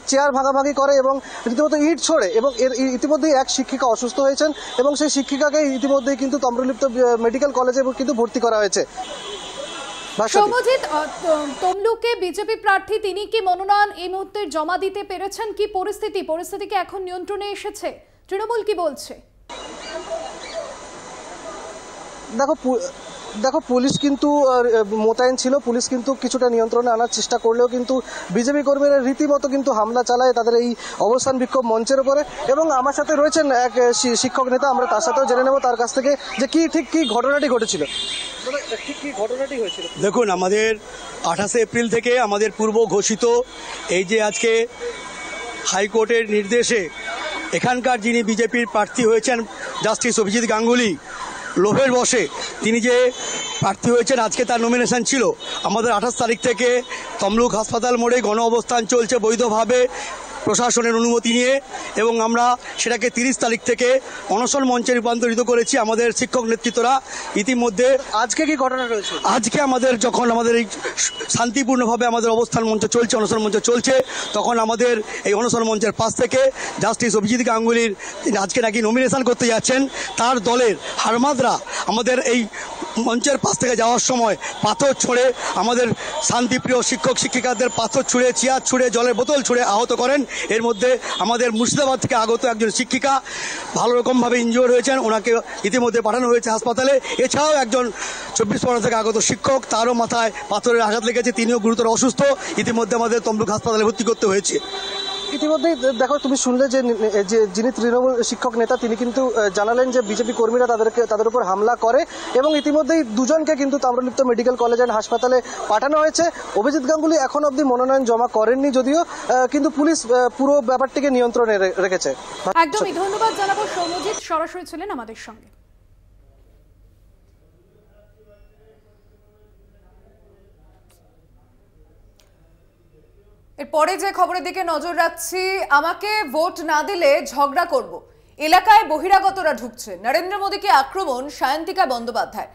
[SPEAKER 11] চেয়ার ভাগাভাগি করে এবং রীতিমতো ইট ছোড়ে, এবং এর ইতিমধ্যেই এক শিক্ষিকা অসুস্থ হয়েছেন, এবং সেই শিক্ষিকাকে ইতিমধ্যেই কিন্তু তাম্রলিপ্ত মেডিকেল কলেজে কিন্তু ভর্তি করা হয়েছে।
[SPEAKER 2] সৌম্যজিৎ, তমলুকে বিজেপি প্রার্থী তিনি কি মনোনয়ন এই মুহূর্তে জমা দিতে পেরেছেন? কি পরিস্থিতি কি এখন নিয়ন্ত্রণে এসেছে? তৃণমূল কি বলছে?
[SPEAKER 11] দেখো, পুলিশ কিন্তু মোতায়েন ছিল, পুলিশ কিন্তু কিছুটা নিয়ন্ত্রণে আনার চেষ্টা করলেও কিন্তু বিজেপি কর্মীরা রীতিমতো কিন্তু হামলা চালায় তাদের এই অবস্থান বিক্ষোভ মঞ্চের উপরে। এবং আমার সাথে রয়েছেন এক শিক্ষক নেতা, আমরা তার সাথেও জেনে নেব তার কাছ থেকে যে কি ঘটনাটি ঘটেছিল।
[SPEAKER 6] দেখুন, আমাদের 28 এপ্রিল থেকে আমাদের পূর্ব ঘোষিত এই যে আজকে হাইকোর্টের নির্দেশে এখানকার যিনি বিজেপির প্রার্থী হয়েছেন জাস্টিস অভিজিৎ গাঙ্গুলি, লোভের বশে তিনি যে প্রার্থী হয়েছেন, আজকে তার নমিনেশন ছিল। আমাদের 28 তারিখ থেকে তমলুক হাসপাতাল মোড়ে গণ অবস্থান চলছে বৈধভাবে প্রশাসনের অনুমতি নিয়ে, এবং আমরা সেটাকে 30 তারিখ থেকে অনশন মঞ্চে রূপান্তরিত করেছি আমাদের শিক্ষক নেতৃত্বরা। ইতিমধ্যে
[SPEAKER 11] আজকে কি ঘটনা রয়েছে?
[SPEAKER 6] আজকে যখন আমাদের এই শান্তিপূর্ণভাবে আমাদের অবস্থান মঞ্চ চলছে, অনশন মঞ্চ চলছে, তখন আমাদের এই অনশন মঞ্চের পাশ থেকে জাস্টিস অভিজিৎ গাঙ্গুলির আজকে নাকি নমিনেশন করতে যাচ্ছেন, তার দলের হারমাদরা আমাদের এই মঞ্চের পাশ থেকে যাওয়ার সময় পাথর ছুঁড়ে আমাদের শান্তিপ্রিয় শিক্ষক শিক্ষিকাদের পাথর ছুঁড়ে, চেয়ার ছুঁড়ে, জলের বোতল ছুঁড়ে আহত করেন। এর মধ্যে আমাদের মুর্শিদাবাদ থেকে আগত একজন শিক্ষিকা ভালো রকমভাবে ইনজিওর হয়েছেন, ওনাকে ইতিমধ্যে পাঠানো হয়েছে হাসপাতালে। এছাড়াও একজন 24 পরগনা থেকে আগত শিক্ষক, তারও মাথায় পাথরের আঘাত লেগেছে, তিনিও গুরুতর অসুস্থ, ইতিমধ্যে আমাদের তমলুক হাসপাতালে ভর্তি করতে হয়েছে।
[SPEAKER 11] ইতিমধ্যেই দেখো, তুমি শুনলে যে যিনি তৃণমূল শিক্ষক নেতা, তিনি কিন্তু জানালেন যে বিজেপি কর্মীরা তাদের উপর হামলা করে, এবং ইতিমধ্যেই দুজনকে কিন্তু তাম্রলিপ্ত মেডিকেল কলেজ অ্যান্ড হাসপাতালে পাঠানো হয়েছে। অভিজিৎ গাঙ্গুলি এখন অবধি মনোনয়ন জমা করেননি যদিও, কিন্তু পুলিশ পুরো ব্যাপারটিকে নিয়ন্ত্রণে রেখেছে।
[SPEAKER 2] একদমই ধন্যবাদ জানাবো সৌম্যজিৎ, সরাসরি ছিলেন আমাদের সঙ্গে।
[SPEAKER 1] এরপরে যে খবরের দিকে নজর রাখছি, আমাকে ভোট না দিলে ঝগড়া করব, এলাকায় বহিরাগতরা ঢুকছে, নরেন্দ্র মোদীকে আক্রমণ সায়ন্তিকা বন্দ্যোপাধ্যায়।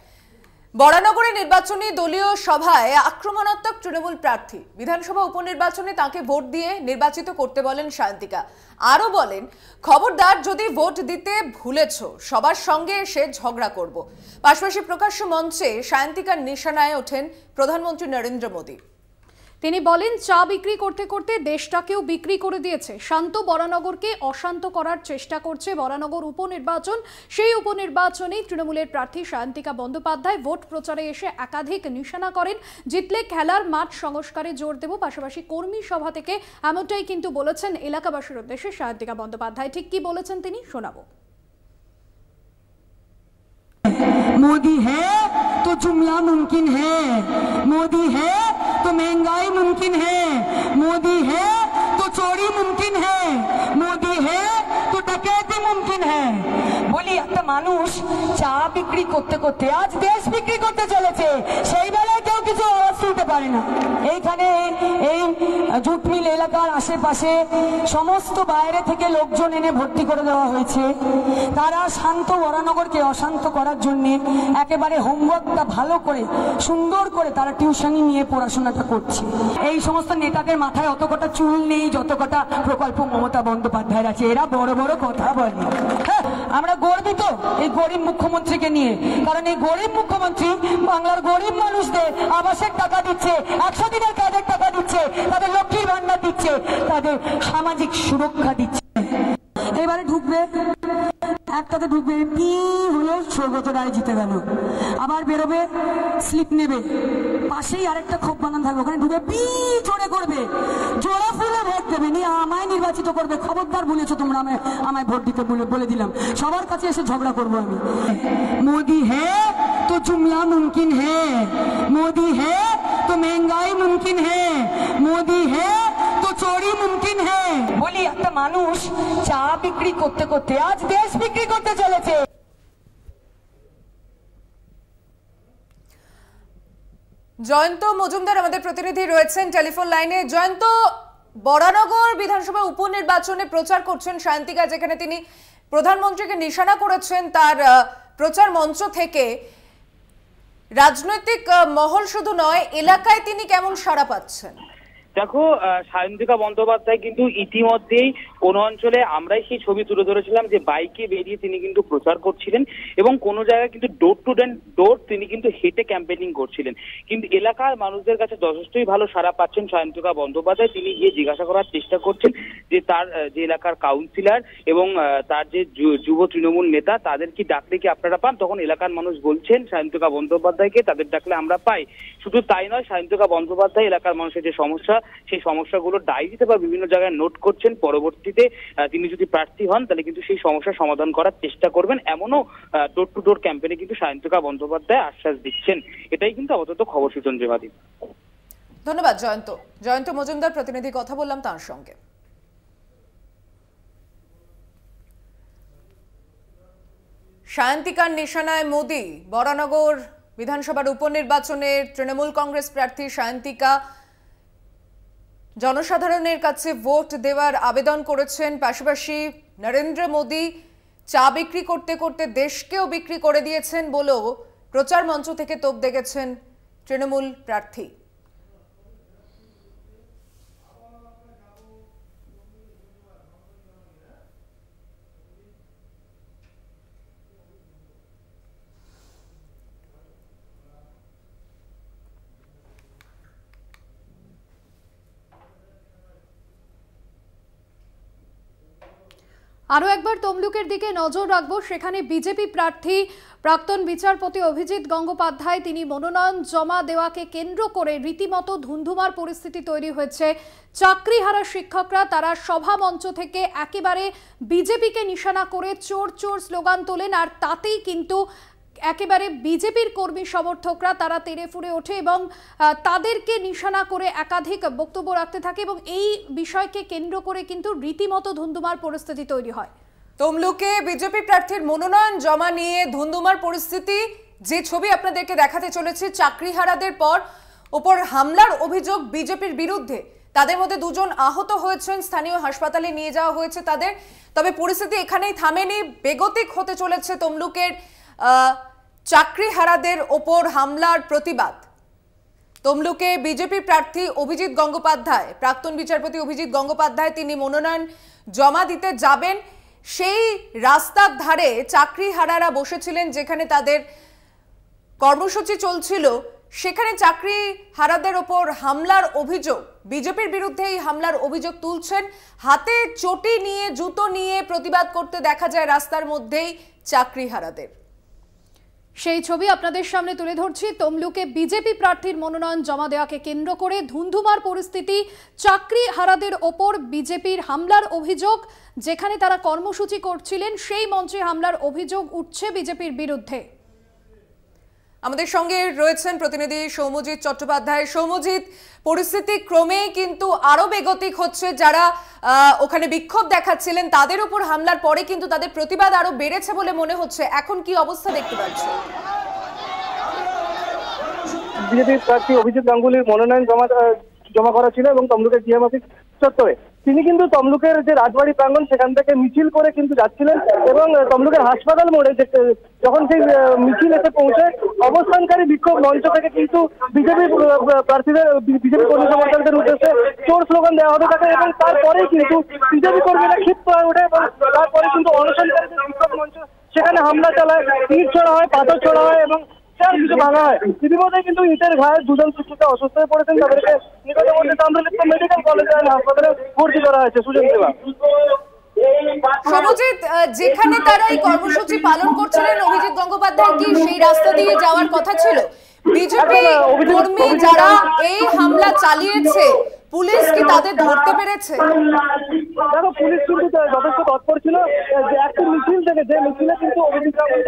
[SPEAKER 1] বরানগরে নির্বাচনী দলীয় সভায় আক্রমণাত্মক তৃণমূল প্রার্থী। বিধানসভা উপনির্বাচনে তাকে ভোট দিয়ে নির্বাচিত করতে বলেন সায়ন্তিকা। আরো বলেন, খবরদার যদি ভোট দিতে ভুলেছ সবার সঙ্গে এসে ঝগড়া করব। পাশাপাশি প্রকাশ্য মঞ্চে সায়ন্তিকার নিশানায় ওঠেন প্রধানমন্ত্রী নরেন্দ্র মোদী।
[SPEAKER 2] তিনি বলেন, চা বিক্রি করতে করতে দেশটাকেও বিক্রি করে দিয়েছে। শান্ত বরানগরকে অশান্ত করার চেষ্টা করছে বরানগর উপনির্বাচন। সেই উপনির্বাচনেই তৃণমূলের প্রার্থী সায়ন্তিকা বন্দ্যোপাধ্যায় ভোট প্রচারে এসে একাধিক নিশানা করেন। জিতলে খেলার মাঠ সংস্কারে জোর দেব। পাশাপাশি কর্মী সভা থেকে এমনটাই কিন্তু বলেছেন এলাকাবাসীর উদ্দেশ্যে সায়ন্তিকা বন্দ্যোপাধ্যায়। ঠিক কি বলেছেন তিনি শোনাবো।
[SPEAKER 12] मोदी है तो जुमला मुमकिन है, मोदी है तो महंगाई मुमकिन है, मोदी है तो चोरी मुमकिन है, मोदी है तो डकैती मुमकिन है। বলি একটা মানুষ চা বিক্রি করতে করতে আজ দেশ বিক্রি করতে চলেছে, সেই বেলায় কেউ কিছু আওয়াজ তুলতে পারে না। এইখানে এই জুট মিল এলাকার আশেপাশে সমস্ত বাইরে থেকে লোকজন এনে ভর্তি করে দেওয়া হয়েছে। তারা শান্ত বরানগরকে অশান্ত করার জন্য একেবারে হোমওয়ার্কটা ভালো করে সুন্দর করে তারা টিউশনি নিয়ে পড়াশোনাটা করছে। এই সমস্ত নেতাদের মাথায় অত কটা চুল নেই যত কটা প্রকল্প মমতা বন্দ্যোপাধ্যায়ের আছে। এরা বড় বড় কথা বলে। হ্যাঁ, আমরা গর্বিত এই গরিব মুখ্যমন্ত্রীকে নিয়ে, কারণ এই গরিব মুখ্যমন্ত্রী বাংলার গরিব মানুষদের আবাসের টাকা দিচ্ছে, 100 দিনের কাজের টাকা দিচ্ছে, তাদের লক্ষ্মীর ভান্ডার দিচ্ছে, তাদের সামাজিক সুরক্ষা দিচ্ছে। এবারে ঢুকবে, একটাতে ঢুকবে, কি হলো সৌগত রায় জিতে গেল, আবার বেরোবে, স্লিপ নেবে, পাশেই আরেকটা ক্ষোভ বানান থাকবে, ওখানে ঢুকে পি জোরে করবে, জোড়া ফুলে ভোট দেবে, নিয়ে আমায় নির্বাচিত করবে। খবরদার বলেছো তোমরা আমায় ভোট দিতে বলে দিলাম, সবার কাছে এসে ঝগড়া করবো আমি। মোদি হ্যাঁ তো जुमला मुमकिन है, मोदी है तो महंगाई मुमकिन है, मोदी है तो चोरी मुमकिन है। বলি একটা মানুষ চা বিক্রি করতে করতে আজ দেশ বিক্রি করতে চলেছে।
[SPEAKER 1] জয়ন্ত মজুমদার আমাদের প্রতিনিধি রয়েছেন টেলিফোন লাইনে। জয়ন্ত, বরানগর বিধানসভা উপনির্বাচনে প্রচার করছেন সায়ন্তিকা, যেখানে তিনি প্রধানমন্ত্রীকে নিশানা করেছেন তার প্রচার মঞ্চ থেকে। রাজনৈতিক মহল শুধু নয়, এলাকায় তিনি কেমন সাড়া পাচ্ছেন?
[SPEAKER 13] দেখো, সায়ন্তিকা বন্দ্যোপাধ্যায় কিন্তু ইতিমধ্যেই কোন অঞ্চলে আমরাই সেই ছবি তুলে ধরেছিলাম যে বাইকে বেরিয়ে তিনি কিন্তু প্রচার করছিলেন এবং কোনো জায়গায় কিন্তু ডোর টু ডোর তিনি কিন্তু হেঁটে ক্যাম্পেনিং করছিলেন। কিন্তু এলাকার মানুষদের কাছে যথেষ্টই ভালো সাড়া পাচ্ছেন সায়ন্তিকা বন্দ্যোপাধ্যায়। তিনি গিয়ে জিজ্ঞাসা করার চেষ্টা করছেন যে তার যে এলাকার কাউন্সিলর এবং তার যে যুব তৃণমূল নেতা তাদের কি ডাকলে কি আপনারা পান? তখন এলাকার মানুষ বলছেন সায়ন্তিকা বন্দ্যোপাধ্যায়কে তাদের ডাকলে আমরা পাই। শুধু তাই নয়, সায়ন্তিকা বন্দ্যোপাধ্যায় এলাকার মানুষের যে সমস্যা সেই সমস্যাগুলো ডায়েরিতে বা বিভিন্ন জায়গায় নোট করছেন। পরবর্তীতে তিনি যদি প্রার্থী হন তাহলে কিন্তু সেই সমস্যার সমাধান করার চেষ্টা করবেন, এমনও ডোর টু ডোর ক্যাম্পেইনে কিন্তু সায়ন্তিকা বন্দ্যোপাধ্যায় আশ্বাস দিচ্ছেন। এটাই কিন্তু আপাতত খবর সূচন জেমাদি।
[SPEAKER 1] ধন্যবাদ জয়ন্ত মজুমদার প্রতিনিধি, কথা বললাম তার সঙ্গে। সায়ন্তিকার নিশানায় মোদি। বরানগর বিধানসভার উপনির্বাচনের তৃণমূল কংগ্রেস প্রার্থী সায়ন্তিকা জনসাধারণের কাছে ভোট দেওয়ার আবেদন করেছেন। পাশাপাশি নরেন্দ্র মোদী চা বিক্রি করতে করতে দেশকেও বিক্রি করে দিয়েছেন বলেও প্রচার মঞ্চ থেকে তোপ দেখেছেন তৃণমূল প্রার্থী।
[SPEAKER 2] আরও একবার তমলুকের দিকে নজর রাখবো। সেখানে বিজেপি প্রার্থী প্রাক্তন বিচারপতি অভিজিৎ গঙ্গোপাধ্যায় তিনি মনোনয়ন জমা দেওয়াকে কেন্দ্র করে রীতিমতো ধুন্ধুমার পরিস্থিতি তৈরি হয়েছে। চাকরিহারা শিক্ষকরা তারা সভা মঞ্চ থেকে একেবারে বিজেপিকে নিশানা করে চোর চোর স্লোগান তোলেন, আর তাতেই কিন্তু একেবারে বিজেপির কর্মী সমর্থকরা তারা তেড়ে ফুঁড়ে ওঠে এবং তাদেরকে নিশানা করে একাধিক বক্তব্য রাখতে থাকে এবং এই বিষয়কে কেন্দ্র করে কিন্তু রীতিমতো ধুন্ধুমার পরিস্থিতি তৈরি হয়।
[SPEAKER 1] তমলুকে বিজেপি প্রার্থীর মনোনয়ন জমা নিয়ে ধুন্ধুমার পরিস্থিতি, যে ছবি আপনাদেরকে দেখাতে চলেছে, চাকরিহারাদের পর ওপর হামলার অভিযোগ বিজেপির বিরুদ্ধে। তাদের মধ্যে দুজন আহত হয়েছেন, স্থানীয় হাসপাতালে নিয়ে যাওয়া হয়েছে তাদের। তবে পরিস্থিতি এখানেই থামেনি, বেগতিক হতে চলেছে তমলুকের চাকরিহারাদের ওপর হামলার প্রতিবাদ। তমলুকে বিজেপি প্রার্থী অভিজিৎ গঙ্গোপাধ্যায়, প্রাক্তন বিচারপতি অভিজিৎ গঙ্গোপাধ্যায় তিনি মনোনয়ন জমা দিতে যাবেন, সেই রাস্তার ধারে চাকরিহারারা বসেছিলেন যেখানে তাদের কর্মসূচি চলছিল, সেখানে চাকরিহারাদের ওপর হামলার অভিযোগ, বিজেপির বিরুদ্ধে এই হামলার অভিযোগ তুলছেন। হাতে চটি নিয়ে, জুতো নিয়ে প্রতিবাদ করতে দেখা যায় রাস্তার মধ্যেই চাকরিহারাদের।
[SPEAKER 2] সেই ছবি আপনাদের সামনে তুলে ধরছি। তমলুকে বিজেপি প্রার্থীর মনোনয়ন জমা দেওয়াকে কেন্দ্র করে ধুন্ধুমার পরিস্থিতি। চাকরিহারাদের ওপর বিজেপির হামলার অভিযোগ, যেখানে তারা কর্মসূচি করছিলেন সেই মঞ্চে হামলার অভিযোগ উঠছে বিজেপির বিরুদ্ধে।
[SPEAKER 1] আমাদের সঙ্গে রয়েছেন প্রতিনিধি সৌম্যজিৎ চট্টোপাধ্যায়। সৌম্যজিৎ, পরিস্থিতি ক্রমে কিন্তু আরো বেগতিক হচ্ছে। যারা ওখানে বিক্ষোভ দেখাচ্ছিলেন তাদের উপর হামলার পরে কিন্তু তাদের প্রতিবাদ আরো বেড়েছে বলে মনে হচ্ছে। এখন কি অবস্থা দেখতে পাচ্ছ?
[SPEAKER 11] বিজেপি প্রার্থী অভিজিৎ গাঙ্গুলির মনোনয়ন জমা করা ছিল এবং তমলুকের ডিএম অফিস চত্বরে তিনি কিন্তু তমলুকের যে রাজবাড়ি প্রাঙ্গণ সেখান থেকে মিছিল করে কিন্তু যাচ্ছিলেন এবং তমলুকের হাসপাতাল মোড়ে যখন সেই মিছিল এসে পৌঁছে অবস্থানকারী বিক্ষোভ মঞ্চ থেকে কিন্তু বিজেপি প্রার্থীদের, বিজেপি কর্মী সমর্থকদের উদ্দেশ্যে চোর স্লোগান দেওয়া হতে থাকে এবং তারপরেই কিন্তু বিজেপি কর্মীরা ক্ষিপ্ত হয়ে ওঠে এবং তারপরে কিন্তু অনশনকারীদের বিক্ষোভ মঞ্চ সেখানে হামলা চালায়, ইট ছোড়া হয়, পাথর ছোড়া হয় এবং কিছু ভাঙা হয়। ইতিমধ্যে কিন্তু ইটের ঘায়ে দুজন শিক্ষিকা অসুস্থ হয়ে পড়েছেন, তাদেরকে নিকটবর্তী তাম্রলিপ্ত মেডিকেল কলেজ অ্যান্ড হাসপাতালে ভর্তি করা হয়েছে। সুজন দেবা।
[SPEAKER 1] সৌম্যজিৎ, যেখানে তারা এই কর্মসূচি পালন করছিলেন, অভিজিৎ গঙ্গোপাধ্যায় কি সেই রাস্তা দিয়ে যাওয়ার কথা ছিল? বিজেপি কর্মী যারা এই হামলা চালিয়েছে, পুলিশ কি তাদের ধরতে পেরেছে?
[SPEAKER 11] দেখো, পুলিশ কিন্তু যথেষ্ট তৎপর ছিল। যে একটি মিছিল থেকে, যে মিছিলে কিন্তু অভিজিৎ গাঙ্গুলি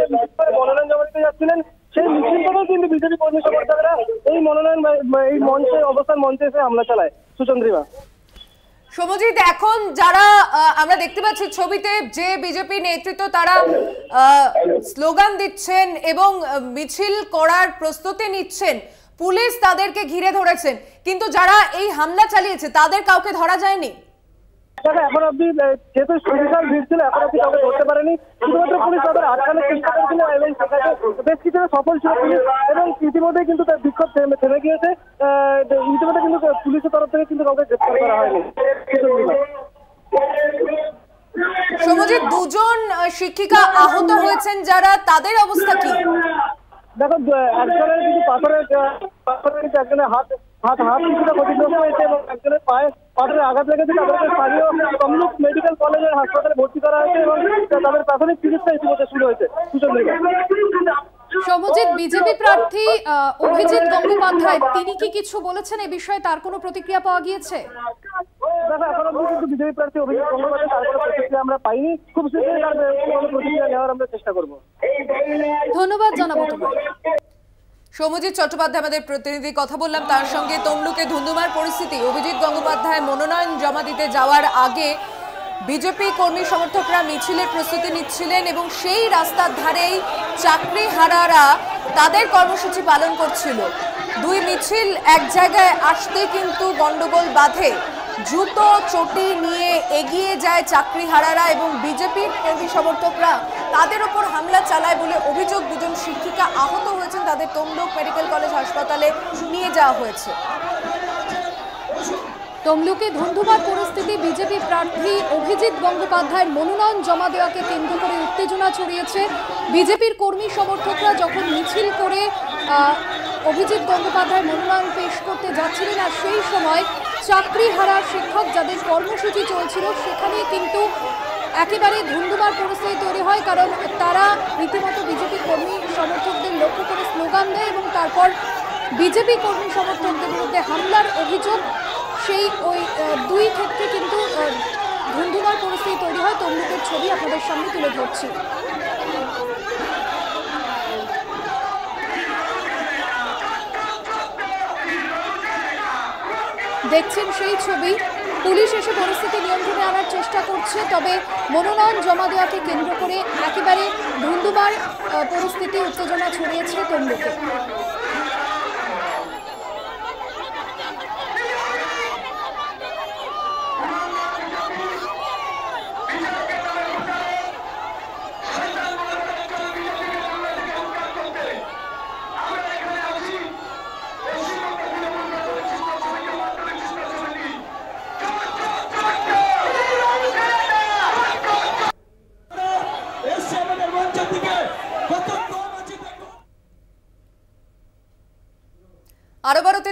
[SPEAKER 11] মনোনয়ন জমা দিতে যাচ্ছিলেন, সেই মিছিল থেকেও কিন্তু বিজেপি কর্মী সমর্থকরা এই মনোনয়ন, এই মঞ্চে, অবস্থান মঞ্চে এসে হামলা চালায়। সুচন্দ্রিমা।
[SPEAKER 1] সৌম্যজিৎ, এখন যারা আমরা দেখতে পাচ্ছি ছবিতে যে বিজেপি নেতৃত্ব তারা স্লোগান দিচ্ছেন এবং মিছিল করার প্রস্তুতি নিচ্ছেন, পুলিশ তাদেরকে ঘিরে ধরেছেন, কিন্তু যারা এই হামলা চালিয়েছে তাদের কাউকে ধরা যায়নি।
[SPEAKER 11] এখন অব্দি যেহেতু বিশাল ভিড় ছিল, এখন অব্দি কাউকে ধরতে পারেনি। শুধুমাত্র পুলিশ তাদের আটকানোর চেষ্টা করেছিল এবং সেখানে বেশ কিছুটা সফল ছিল পুলিশ এবং ইতিমধ্যে কিন্তু তার বিক্ষোভ থেমে গিয়েছে। ইতিমধ্যে কিন্তু পুলিশের তরফ থেকে কিন্তু কাউকে গ্রেফতার করা হয়নি।
[SPEAKER 1] সৌম্যজিৎ, দুজন শিক্ষিকা আহত হয়েছেন যারা, তাদের অবস্থা কি?
[SPEAKER 11] দেখো, একজনের কিন্তু পাথরের একজনের হাত কিছুটা ক্ষতিগ্রস্ত হয়েছে এবং একজনের পায়ে পাথরের আঘাত লেগেছে। তাদেরকে স্থানীয় তমলুক মেডিকেল কলেজের হাসপাতালে ভর্তি করা হয়েছে এবং তাদের প্রাথমিক চিকিৎসা ইতিমধ্যে শুরু হয়েছে।
[SPEAKER 2] সৌম্যজিৎ, বিজেপি প্রার্থী অভিজিৎ গঙ্গোপাধ্যায় তিনি কি কিছু বলেছেন এ বিষয়ে? তার কোনো প্রতিক্রিয়া পাওয়া গিয়েছে?
[SPEAKER 11] দেখো, এখন অব্দি কিন্তু বিজেপি প্রার্থী অভিজিৎ গঙ্গোপাধ্যায় তার কোনো প্রতিক্রিয়া আমরা পাইনি। খুব শীঘ্রই তার কোনো প্রতিক্রিয়া নেওয়ার আমরা চেষ্টা করবো।
[SPEAKER 2] ধন্যবাদ জানাবো তোমায়।
[SPEAKER 1] সৌম্যজিৎ চট্টোপাধ্যায় আমাদের প্রতিনিধি, কথা বললাম তার সঙ্গে। তমলুকে ধুন্ধুমার পরিস্থিতি। অভিজিৎ গঙ্গোপাধ্যায় মনোনয়ন জমা দিতে যাওয়ার আগে বিজেপি কর্মী সমর্থকরা মিছিলের প্রস্তুতি নিচ্ছিলেন এবং সেই রাস্তার ধারেই চাকরিহারারা তাদের কর্মসূচি পালন করছিল। দুই মিছিল এক জায়গায় আসতে কিন্তু গন্ডগোল বাধে। জুতো চটি নিয়ে এগিয়ে যায় চাকরিহারারা এবং বিজেপির কর্মী সমর্থকরা তাদের উপর হামলা চালায় বলে অভিযোগ। দুজন শিক্ষিকা আহত হয়েছেন, তাদের তমলুক মেডিকেল কলেজ হাসপাতালে নিয়ে যাওয়া হয়েছে।
[SPEAKER 2] তমলুকে ধুন্ধুমার পরিস্থিতি। বিজেপি প্রার্থী অভিজিৎ গঙ্গোপাধ্যায়ের মনোনয়ন জমা দেওয়াকে কেন্দ্র করে উত্তেজনা ছড়িয়েছে। বিজেপির কর্মী সমর্থকরা যখন মিছিল করে অভিজিৎ গঙ্গোপাধ্যায়ের মনোনয়ন পেশ করতে যাচ্ছিলেন, আর সেই সময় চাকরিহারা শিক্ষক যাদের কর্মসূচি চলছিল সেখানে কিন্তু একেবারে ধুন্ধুমার পরিস্থিতি তৈরি হয়, কারণ তারা রীতিমতো বিজেপি কর্মী সমর্থকদের লক্ষ্য করে স্লোগান দেয় এবং তারপর বিজেপি কর্মী সমর্থকদের বিরুদ্ধে হামলার অভিযোগ। সেই ওই দুই ক্ষেত্রে কিন্তু ধুন্ধুমার পরিস্থিতি তৈরি হয়। তমলুকের ছবি আপনাদের সামনে তুলে ধরছি। দেখছেন সেই ছবি। পুলিশ এসে পরিস্থিতি নিয়ন্ত্রণে আনার চেষ্টা করছে, তবে মনোনয়ন জমা দেওয়াকে কেন্দ্র করে একেবারে ধুন্ধুমার পরিস্থিতি, উত্তেজনা ছড়িয়েছে তমলুকে।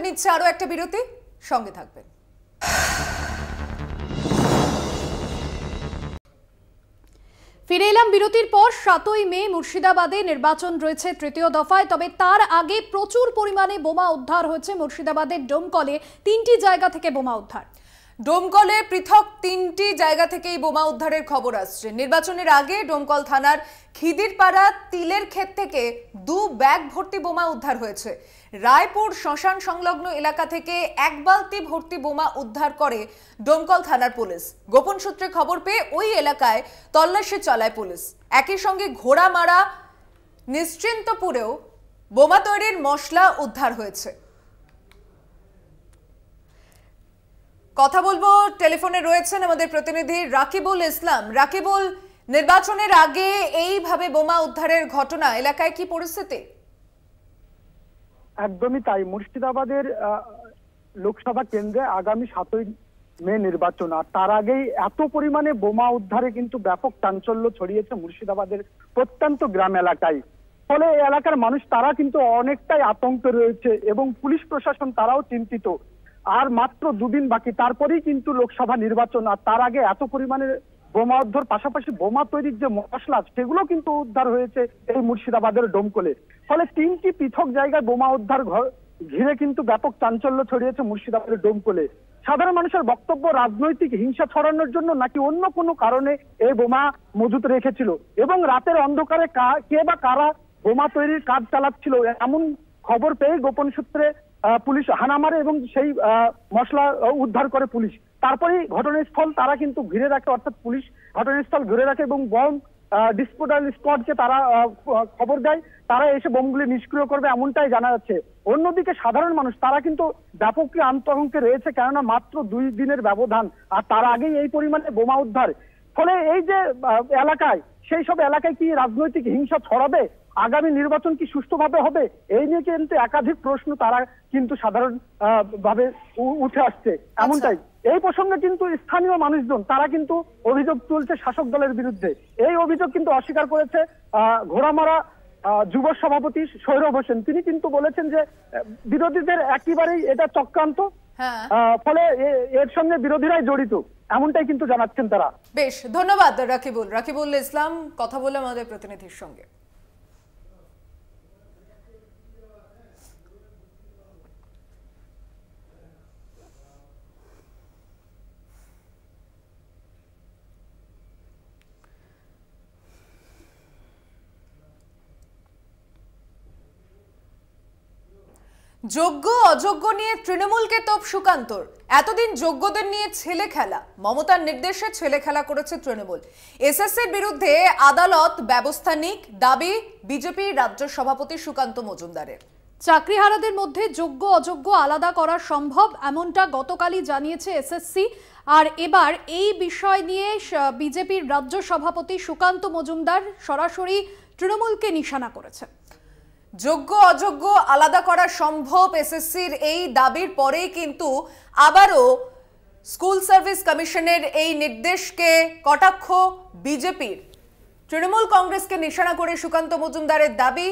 [SPEAKER 1] নিচ্ছে আরো একটা বিরতি, সঙ্গে থাকবেন।
[SPEAKER 2] ফিরে এলাম বিরতির পর। 7ই মে মুর্শিদাবাদে নির্বাচন রয়েছে তৃতীয় দফায়, তবে তার আগে প্রচুর পরিমাণে বোমা উদ্ধার হয়েছে মুর্শিদাবাদের ডোমকলে। 3টি জায়গা থেকে বোমা উদ্ধার।
[SPEAKER 1] ডোমকলে পৃথক 3টি জায়গা থেকেই বোমা উদ্ধারের খবর আসছে। নির্বাচনের আগে ডোমকল থানার খিদিরপাড়া তিলের ক্ষেত থেকে 2 ব্যাগ ভর্তি বোমা উদ্ধার হয়েছে। রায়পুর শ্মশান সংলগ্ন এলাকা থেকে 1 বালতি ভর্তি বোমা উদ্ধার করে ডোমকল থানার পুলিশ। গোপন সূত্রে খবর পেয়ে ওই এলাকায় তল্লাশি চালায় পুলিশ। একই সঙ্গে ঘোড়ামারা নিশ্চিন্তপুরেও বোমা তৈরির মশলা উদ্ধার হয়েছে। কথা বলবো, টেলিফোনে রয়েছেন আমাদের প্রতিনিধি রাকিবুল ইসলাম। রাকিবুল, নির্বাচনের আগে এইভাবে বোমা উদ্ধারের ঘটনা, এলাকায় কি পরিস্থিতি?
[SPEAKER 14] একদমই তাই। মুর্শিদাবাদের লোকসভা কেন্দ্রে আগামী 7ই মে নির্বাচন, আর তার আগেই এত পরিমাণে বোমা উদ্ধারে কিন্তু ব্যাপক চাঞ্চল্য ছড়িয়েছে মুর্শিদাবাদের প্রত্যন্ত গ্রাম এলাকায়। ফলে এই এলাকার মানুষ তারা কিন্তু অনেকটাই আতঙ্কে রয়েছে এবং পুলিশ প্রশাসন তারাও চিন্তিত। আর মাত্র 2 দিন বাকি, তারপরেই কিন্তু লোকসভা নির্বাচন, আর তার আগে এত পরিমাণে বোমা উদ্ধার, পাশাপাশি বোমা তৈরির যে মশলা সেগুলো কিন্তু উদ্ধার হয়েছে এই মুর্শিদাবাদের ডোমকলে। ফলে 3টি পৃথক জায়গায় বোমা উদ্ধার ঘিরে কিন্তু ব্যাপক চাঞ্চল্য ছড়িয়েছে মুর্শিদাবাদের ডোমকলে। সাধারণ মানুষের বক্তব্য, রাজনৈতিক হিংসা ছড়ানোর জন্য নাকি অন্য কোনো কারণে এই বোমা মজুত রেখেছিল এবং রাতের অন্ধকারে কে বা কারা বোমা তৈরির কাজ চালাচ্ছিল এমন খবর পেয়ে গোপন সূত্রে পুলিশ হানা মারে এবং সেই মশলা উদ্ধার করে পুলিশ। তারপরেই ঘটনাস্থল তারা কিন্তু ঘিরে রাখে, অর্থাৎ পুলিশ ঘটনাস্থল ঘিরে রাখে এবং বম ডিসপোজাল স্কোয়াডকে তারা খবর দেয়, তারা এসে বোমগুলি নিষ্ক্রিয় করবে এমনটাই জানা যাচ্ছে। অন্যদিকে সাধারণ মানুষ তারা কিন্তু ব্যাপক আতঙ্কে রয়েছে, কেননা মাত্র 2 দিনের ব্যবধান, আর তার আগেই এই পরিমাণে বোমা উদ্ধার। ফলে এই যে এলাকায়, সেই সব এলাকায় কি রাজনৈতিক হিংসা ছড়াবে, আগামী নির্বাচন কি সুষ্ঠুভাবে হবে, এই নিয়ে কিন্তু একাধিক প্রশ্ন তারা কিন্তু সাধারণ ভাবে উঠে আসছে এমনটাই। এই প্রসঙ্গে কিন্তু স্থানীয় মানুষজন তারা কিন্তু অভিযোগ তুলছে শাসক দলের বিরুদ্ধে। এই অভিযোগ কিন্তু অস্বীকার করেছে ঘোড়ামারা যুব সভাপতি সৌরভ হোসেন। তিনি কিন্তু বলেছেন যে বিরোধীদের একেবারেই এটা চক্রান্ত, ফলে এর সঙ্গে বিরোধীরাই জড়িত, এমনটাই কিন্তু জানাচ্ছেন তারা।
[SPEAKER 1] বেশ, ধন্যবাদ রাকিবুল ইসলাম, কথা বললাম আমাদের প্রতিনিধির সঙ্গে। যোগ্য অযোগ্য নিয়ে তৃণমূলকে তোপ সুকান্তর। এতদিন যোগ্যদের নিয়ে ছেলে খেলা, মমতার নির্দেশে ছেলে খেলা করেছে তৃণমূল। এসএসসির বিরুদ্ধে আদালত ব্যবস্থা নিক, দাবি বিজেপি রাজ্য সভাপতি সুকান্ত মজুমদারের।
[SPEAKER 2] চাকরিহারাদের মধ্যে যোগ্য অযোগ্য আলাদা করা সম্ভব, এমনটা গতকালই জানিয়েছে এসএসসি। আর এবার এই বিষয় নিয়ে বিজেপির রাজ্য সভাপতি সুকান্ত মজুমদার সরাসরি তৃণমূলকে নিশানা করেছেন।
[SPEAKER 1] যোগ্য অযোগ্য আলাদা করা সম্ভব, এসএসসির এই দাবির পরেই কিন্তু আবারও স্কুল সার্ভিস কমিশনের এই নির্দেশকে কটাক্ষ বিজেপির। তৃণমূল কংগ্রেসকে নিশানা করে সুকান্ত মজুমদারের দাবি,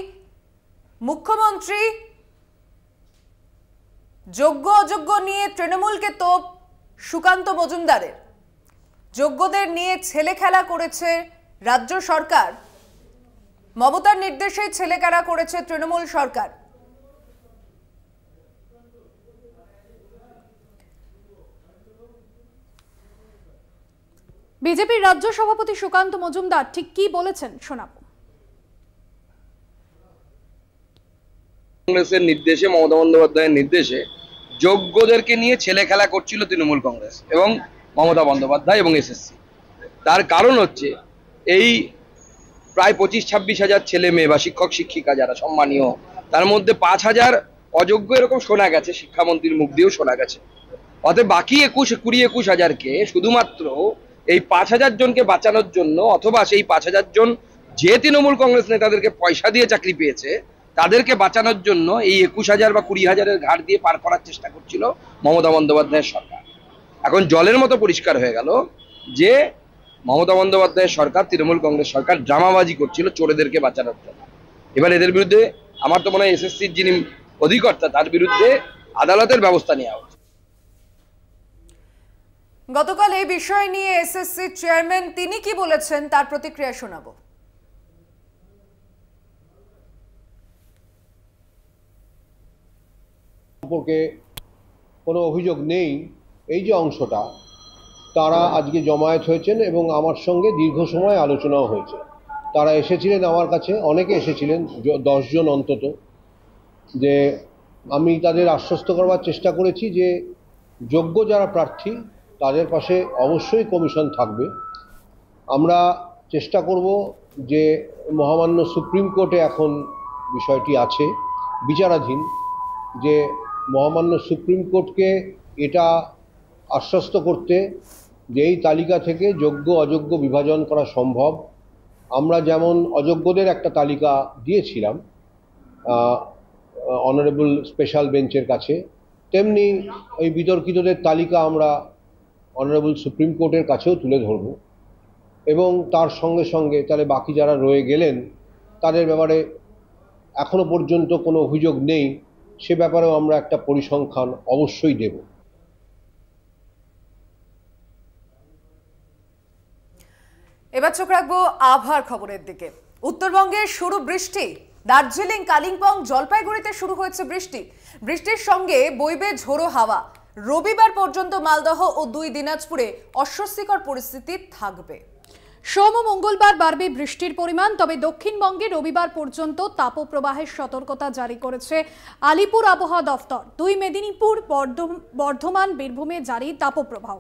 [SPEAKER 1] মুখ্যমন্ত্রী যোগ্য অযোগ্য নিয়ে তৃণমূলকে তোপ সুকান্ত মজুমদারের। যোগ্যদের নিয়ে ছেলে খেলা করেছে রাজ্য সরকার, মমতার নির্দেশে ছেলেখেলা করেছে তৃণমূল সরকার।
[SPEAKER 2] বিজেপির রাজ্য সভাপতি সুকান্ত মজুমদার ঠিক কি বলেছেন শোনাবো।
[SPEAKER 15] কংগ্রেসের নির্দেশে, মমতা বন্দ্যোপাধ্যায়ের নির্দেশে যোগ্যদেরকে নিয়ে ছেলে খেলা করছিল তৃণমূল কংগ্রেস এবং মমতা বন্দ্যোপাধ্যায় এবং এসএসসি। তার কারণ হচ্ছে এই প্রায় 25-26 হাজার ছেলে মেয়ে বা শিক্ষক শিক্ষিকা যারা সম্মানীয়, তার মধ্যে 5,000 অযোগ্য এরকম শোনা গেছে, শিক্ষামন্ত্রীর মুখ দিয়েও শোনা গেছে। অতএব বাকি 20-21 হাজারকে শুধুমাত্র এই 5,000 জনকে বাঁচানোর জন্য, অথবা সেই 5,000 জন যে তৃণমূল কংগ্রেস নেতাদেরকে পয়সা দিয়ে চাকরি পেয়েছে তাদেরকে বাঁচানোর জন্য এই 21,000 বা 20,000-এর ঘাট দিয়ে পার করার চেষ্টা করছিল মমতা বন্দ্যোপাধ্যায়ের সরকার। এখন জলের মতো পরিষ্কার হয়ে গেল যে মমতা বন্দ্যোপাধ্যায়ের সরকার, তৃণমূল কংগ্রেস সরকার ড্রামাবাজি করছিল চোরেদেরকে বাঁচানোর জন্য। এবার এদের বিরুদ্ধে আমার তো মনে হয় এসএসসির যিনি অধিকর্তা তার বিরুদ্ধে আদালতের ব্যবস্থা নেওয়া উচিত।
[SPEAKER 1] গতকাল এই বিষয় নিয়ে এসএসসি চেয়ারম্যান তিনি কি বলেছেন তার প্রতিক্রিয়া শোনাবো।
[SPEAKER 16] সম্পর্কে কোনো অভিযোগ নেই এই যে অংশটা, তারা আজকে জমায়েত হয়েছেন এবং আমার সঙ্গে দীর্ঘ সময় আলোচনাও হয়েছে। তারা এসেছিলেন আমার কাছে, অনেকে এসেছিলেন, 10 জন অন্তত, যে আমি তাদের আশ্বস্ত করবার চেষ্টা করেছি যে যোগ্য যারা প্রার্থী তাদের পাশে অবশ্যই কমিশন থাকবে। আমরা চেষ্টা করব যে মহামান্য সুপ্রিম কোর্টে এখন বিষয়টি আছে বিচারাধীন, যে মহামান্য সুপ্রিম কোর্টকে এটা আশ্বস্ত করতে যে এই তালিকা থেকে যোগ্য অযোগ্য বিভাজন করা সম্ভব। আমরা যেমন অযোগ্যদের একটা তালিকা দিয়েছিলাম অনারেবল স্পেশাল বেঞ্চের কাছে, তেমনি ওই বিতর্কিতদের তালিকা আমরা অনারেবল সুপ্রিম কোর্টের কাছেও তুলে ধরব এবং তার সঙ্গে সঙ্গে তাহলে বাকি যারা রয়ে গেলেন তাদের ব্যাপারে এখনো পর্যন্ত কোনো অভিযোগ নেই সে ব্যাপারেও আমরা একটা পরিসংখ্যান অবশ্যই দেব।
[SPEAKER 1] এবার চোখ রাখবো আবহাওয়ার খবরের দিকে। উত্তরবঙ্গে শুরু বৃষ্টি, দার্জিলিং, কালিম্পং, জলপাইগুড়িতে শুরু হয়েছে বৃষ্টি। বৃষ্টির সঙ্গে বইবে ঝোড়ো হাওয়া। রবিবার পর্যন্ত মালদহ ও 2 দিনাজপুরে অস্বস্তিকর পরিস্থিতি থাকবে।
[SPEAKER 2] সোম ও মঙ্গলবার বাড়বে বৃষ্টির পরিমাণ, তবে দক্ষিণবঙ্গে রবিবার পর্যন্ত তাপপ্রবাহের সতর্কতা জারি করেছে আলিপুর আবহাওয়া দফতর। 2 মেদিনীপুর, বর্ধমান, বীরভূমে জারি তাপপ্রবাহ।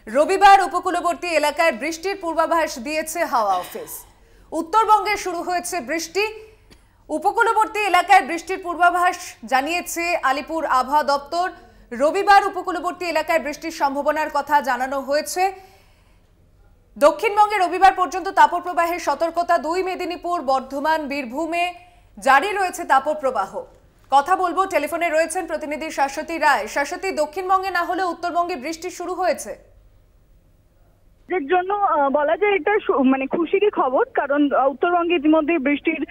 [SPEAKER 1] রবিবার উপকূলবর্তী এলাকায় বৃষ্টির পূর্বাভাস দিয়েছে হাওয়া অফিস। উত্তরবঙ্গে শুরু হয়েছে বৃষ্টি, উপকূলবর্তী এলাকায় বৃষ্টির পূর্বাভাস জানিয়েছে আলিপুর আবহাওয়া দপ্তর। রবিবার উপকূলবর্তী এলাকায় বৃষ্টির সম্ভাবনার কথা জানানো হয়েছে। দক্ষিণবঙ্গে রবিবার পর্যন্ত তাপপ্রবাহের সতর্কতা। 2 মেদিনীপুর, বর্ধমান, বীরভূমে জারি রয়েছে তাপপ্রবাহ। কথা বলবো, টেলিফোনে রয়েছেন প্রতিনিধি শাশ্বতী রায়। শাশ্বতী, দক্ষিণবঙ্গে না হলে উত্তরবঙ্গে বৃষ্টি শুরু হয়েছে।
[SPEAKER 17] এর জন্য বলা যায় এটা মানে খুশিরই খবর, কারণ উত্তরবঙ্গে ইতিমধ্যে বৃষ্টির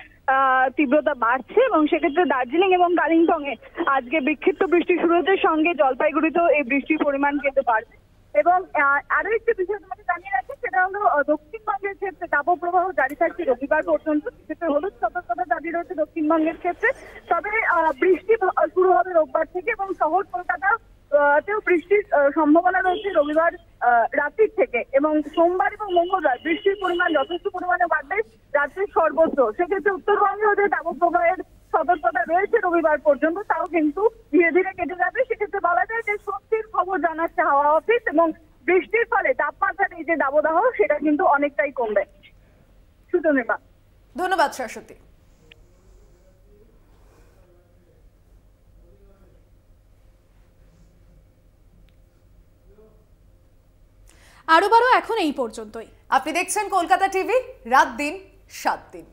[SPEAKER 17] তীব্রতা বাড়ছে এবং সেক্ষেত্রে দার্জিলিং এবং কালিম্পং এ আজকে বিক্ষিপ্ত বৃষ্টি শুরু হতে, সঙ্গে জলপাইগুড়িতেও এই বৃষ্টির পরিমাণ কিন্তু বাড়বে। এবং আরো একটি বিষয় তোমাকে জানিয়ে রাখি, সেটা হলো দক্ষিণবঙ্গের ক্ষেত্রে তাপপ্রবাহ জারি থাকছে রবিবার পর্যন্ত। সেক্ষেত্রে হলুদ সতর্কতা জারি রয়েছে দক্ষিণবঙ্গের ক্ষেত্রে। তবে বৃষ্টি শুরু হবে রোববার থেকে এবং শহর কলকাতাতেও বৃষ্টির সম্ভাবনা রয়েছে রবিবার রাত্রির থেকে। এবং সোমবার এবং মঙ্গলবার বৃষ্টির পরিমাণ যথেষ্ট পরিমাণে বাড়বে রাজ্যের সর্বত্র। সেক্ষেত্রে উত্তরবঙ্গেও যে তাপপ্রবাহের সতর্কতা রয়েছে রবিবার পর্যন্ত, তাও কিন্তু ধীরে ধীরে কেটে যাবে। সেক্ষেত্রে বলা যায় যে স্বস্তির খবর জানাচ্ছে হাওয়া অফিস এবং বৃষ্টির ফলে তাপমাত্রার এই যে দাবদাহ সেটা কিন্তু অনেকটাই কমবে। সুতরাং
[SPEAKER 1] ধন্যবাদ শাশ্বতী।
[SPEAKER 2] আরো বারো এখন এই পর্যন্তই।
[SPEAKER 1] আপনি দেখছেন কলকাতা টিভি, রাত দিন 7 দিন।